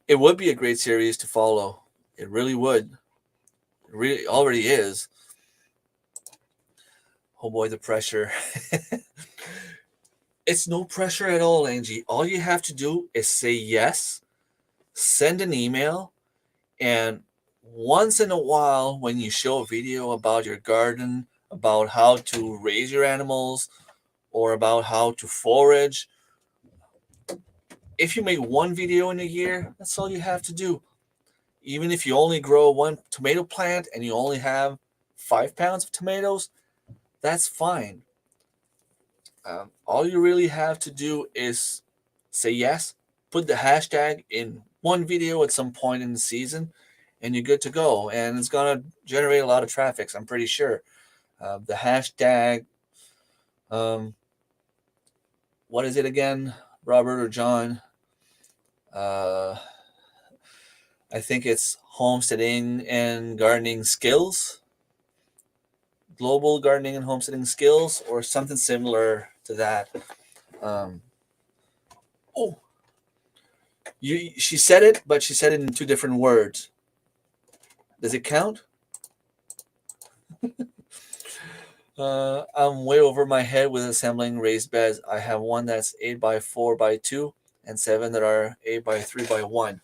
It would be a great series to follow. It really would. It really already is. Oh boy, the pressure. It's no pressure at all, Angie. All you have to do is say yes, send an email, and once in a while, when you show a video about your garden, about how to raise your animals, or about how to forage, if you make one video in a year, that's all you have to do. Even if you only grow one tomato plant and you only have 5 pounds of tomatoes, that's fine. All you really have to do is say yes, put the hashtag in one video at some point in the season, and you're good to go. And it's gonna generate a lot of traffic. I'm pretty sure. The hashtag, um, what is it again, Robert or John? Uh, I think it's homesteading and gardening skills, global gardening and homesteading skills, or something similar to that. Um, oh, she said it, but she said it in two different words. Does it count? I'm way over my head with assembling raised beds. I have one that's 8 by 4 by 2 and 7 that are 8 by 3 by 1.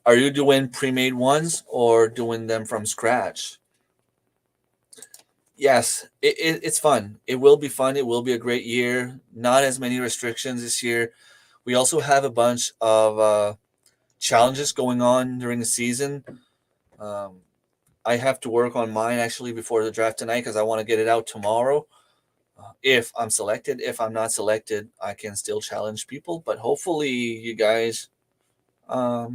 Are you doing pre-made ones or doing them from scratch? Yes, it's fun. It will be fun. It will be a great year. Not as many restrictions this year. We also have a bunch of challenges going on during the season. Um, I have to work on mine actually before the draft tonight because I want to get it out tomorrow. If I'm selected, if I'm not selected, I can still challenge people. But hopefully, you guys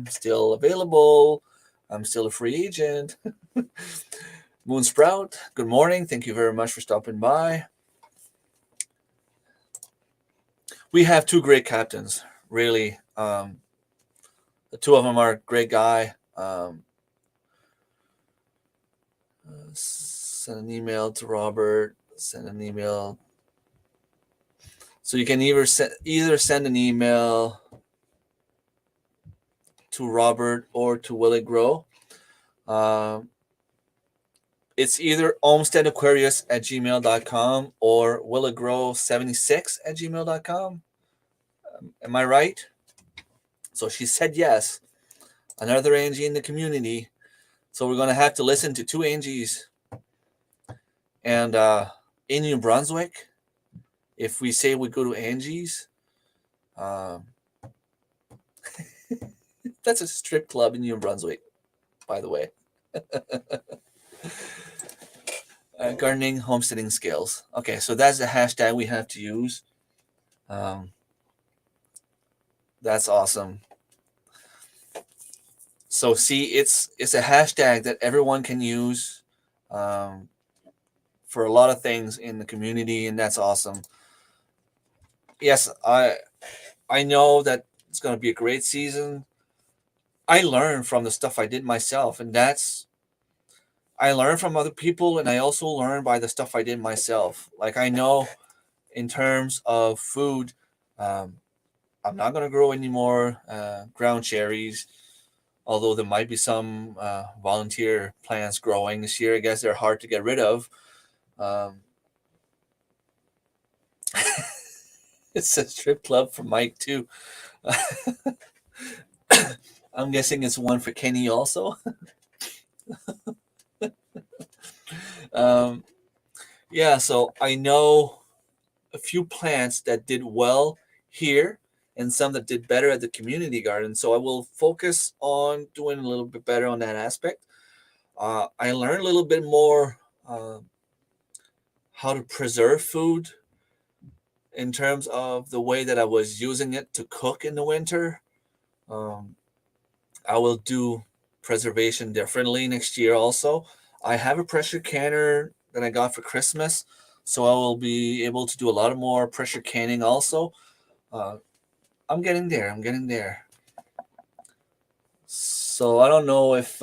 still available. I'm still a free agent. Moonsprout, good morning. Thank you very much for stopping by. We have two great captains, really. The two of them are great guy. Send an email to Robert. Send an email. So you can either send an email to Robert or to Will It Grow. It's either olmsteadaquarius@gmail.com or willitgrow76@gmail.com. Am I right? So she said yes. Another Angie in the community. So we're going to have to listen to two Angies. And in New Brunswick, if we say we go to Angie's, that's a strip club in New Brunswick, by the way. Gardening, homesteading skills. Okay, so that's the hashtag we have to use. That's awesome. So see, it's a hashtag that everyone can use for a lot of things in the community, and that's awesome. Yes, I know that it's going to be a great season. I learned from the stuff I did myself, and I learned from other people, and I also learned by the stuff I did myself. Like I know, in terms of food, I'm not going to grow any more ground cherries. Although there might be some volunteer plants growing this year, I guess they're hard to get rid of. It's a strip club for Mike too. I'm guessing it's one for Kenny also. Yeah, so I know a few plants that did well here and some that did better at the community garden. So I will focus on doing a little bit better on that aspect. I learned a little bit more how to preserve food in terms of the way that I was using it to cook in the winter. Um, I will do preservation differently next year also. I have a pressure canner that I got for Christmas, so I will be able to do a lot of more pressure canning also. Uh, I'm getting there. I'm getting there. So I don't know if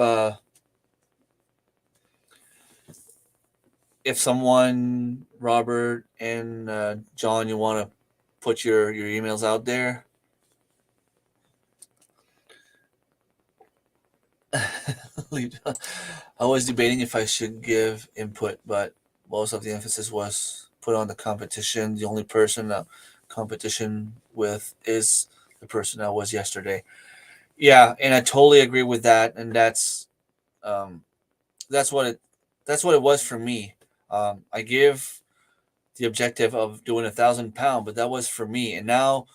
someone, Robert and John, you want to put your emails out there. I was debating if I should give input, but most of the emphasis was put on the competition. The only person that competition with is the person I was yesterday. Yeah, and I totally agree with that, and um, that's what it was for me. I give the objective of doing 1,000 pound, but that was for me, and now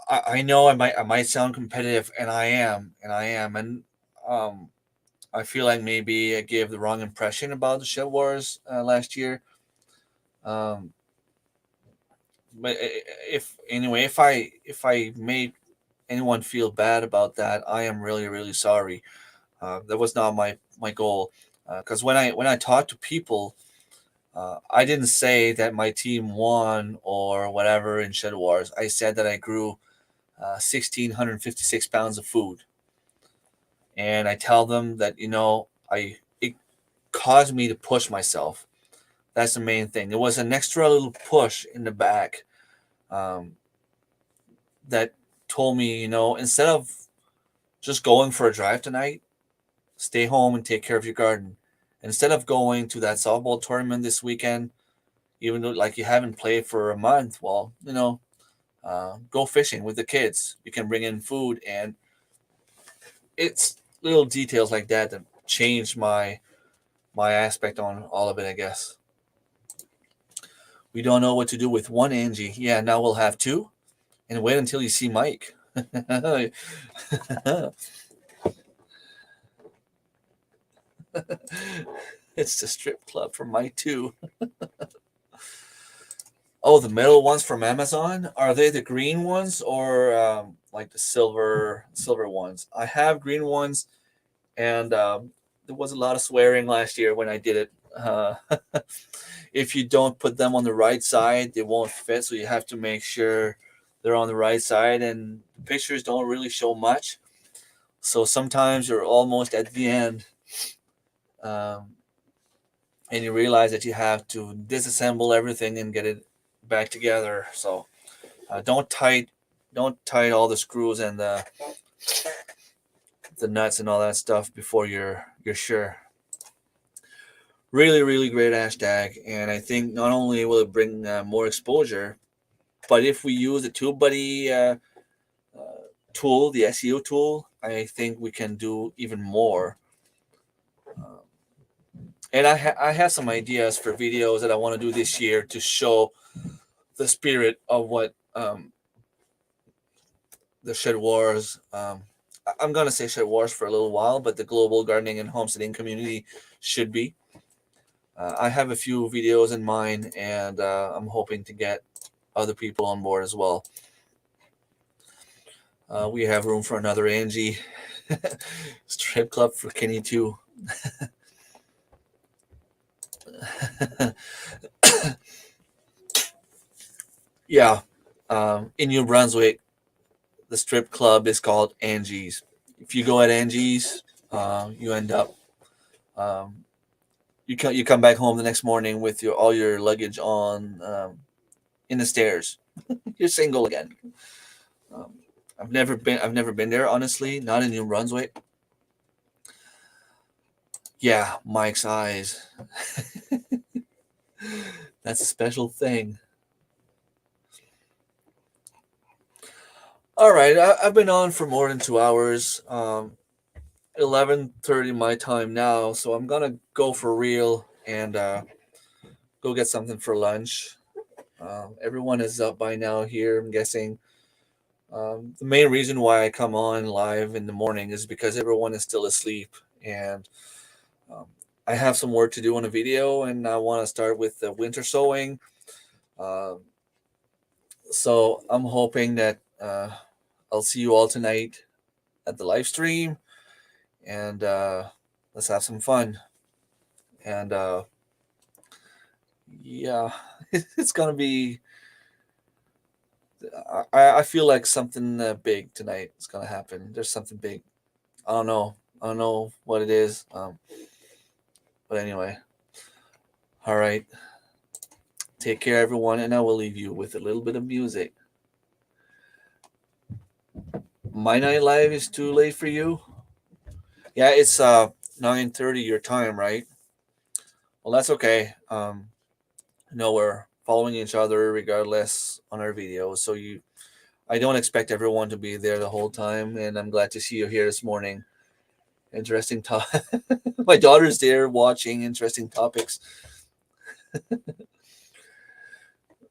I know I might sound competitive, and I am, and um, I feel like maybe I gave the wrong impression about the Shed Wars last year. Um, but if anyway, if I made anyone feel bad about that, I am really really sorry. That was not my goal. Because when I talk to people, I didn't say that my team won or whatever in Shed Wars. I said that I grew 1,656 pounds of food, and I tell them that I it caused me to push myself. That's the main thing. There was an extra little push in the back um, that told me, instead of just going for a drive tonight, stay home and take care of your garden. Instead of going to that softball tournament this weekend, even though like you haven't played for a month, well, go fishing with the kids. You can bring in food, and it's little details like that that change my aspect on all of it. I guess we don't know what to do with one Angie. Yeah, now we'll have two, and wait until you see Mike. It's the strip club for Mike too. Oh, the metal ones from Amazon? Are they the green ones or like the silver ones? I have green ones, and there was a lot of swearing last year when I did it. If you don't put them on the right side, they won't fit. So you have to make sure they're on the right side, and the pictures don't really show much. So sometimes you're almost at the end, um, and you realize that you have to disassemble everything and get it back together. So don't tight all the screws and the nuts and all that stuff before you're sure. Really, really great hashtag, and I think not only will it bring more exposure, but if we use the TubeBuddy uh, tool, the SEO tool, I think we can do even more. Um, and I have some ideas for videos that I want to do this year to show the spirit of what the Shed Wars. I'm gonna say Shed Wars for a little while, but the global gardening and homesteading community should be. I have a few videos in mind, and I'm hoping to get other people on board as well. We have room for another Angie. Strip club for Kenny too. Yeah. In New Brunswick, the strip club is called Angie's. If you go at Angie's, you end up um, you come back home the next morning with your all your luggage on in the stairs. You're single again. Um, I've never been there, honestly. Not in New Brunswick. Yeah, Mike's eyes. That's a special thing. All right, I've been on for more than 2 hours. 11:30 my time now, so I'm gonna go for real and go get something for lunch. Everyone is up by now here, I'm guessing. The main reason why I come on live in the morning is because everyone is still asleep, and um, I have some work to do on a video, and I want to start with the winter sowing. Um so I'm hoping that I'll see you all tonight at the live stream, and let's have some fun. And yeah, it's gonna be. I feel like something big tonight is gonna happen. There's something big. I don't know. I don't know what it is. But anyway, all right. Take care, everyone, and I will leave you with a little bit of music. My night live is too late for you. Yeah, it's 9:30 your time, right? Well, that's okay. No, we're following each other regardless on our videos. So I don't expect everyone to be there the whole time, and I'm glad to see you here this morning. Interesting talk. My daughter's there watching interesting topics.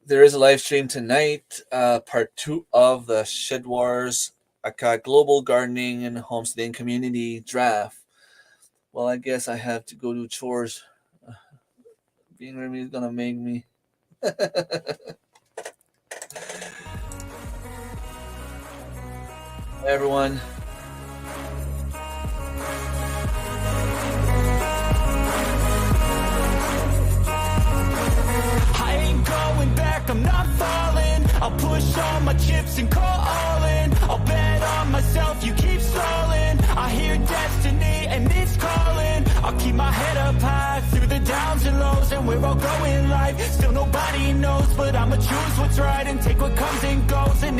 there is a live stream tonight, part two of the Shed Wars Aka Global Gardening and Homesteading Community Draft. Well, I guess I have to go do chores. Being Remy is gonna make me. Hey, everyone. I ain't going back, I'm not falling. I'll push all my chips and call all in. I'll bet on myself, you keep stalling. I hear destiny and it's calling. I'll keep my head up high through the downs and lows. And where I'll go in life, still nobody knows. But I'ma choose what's right.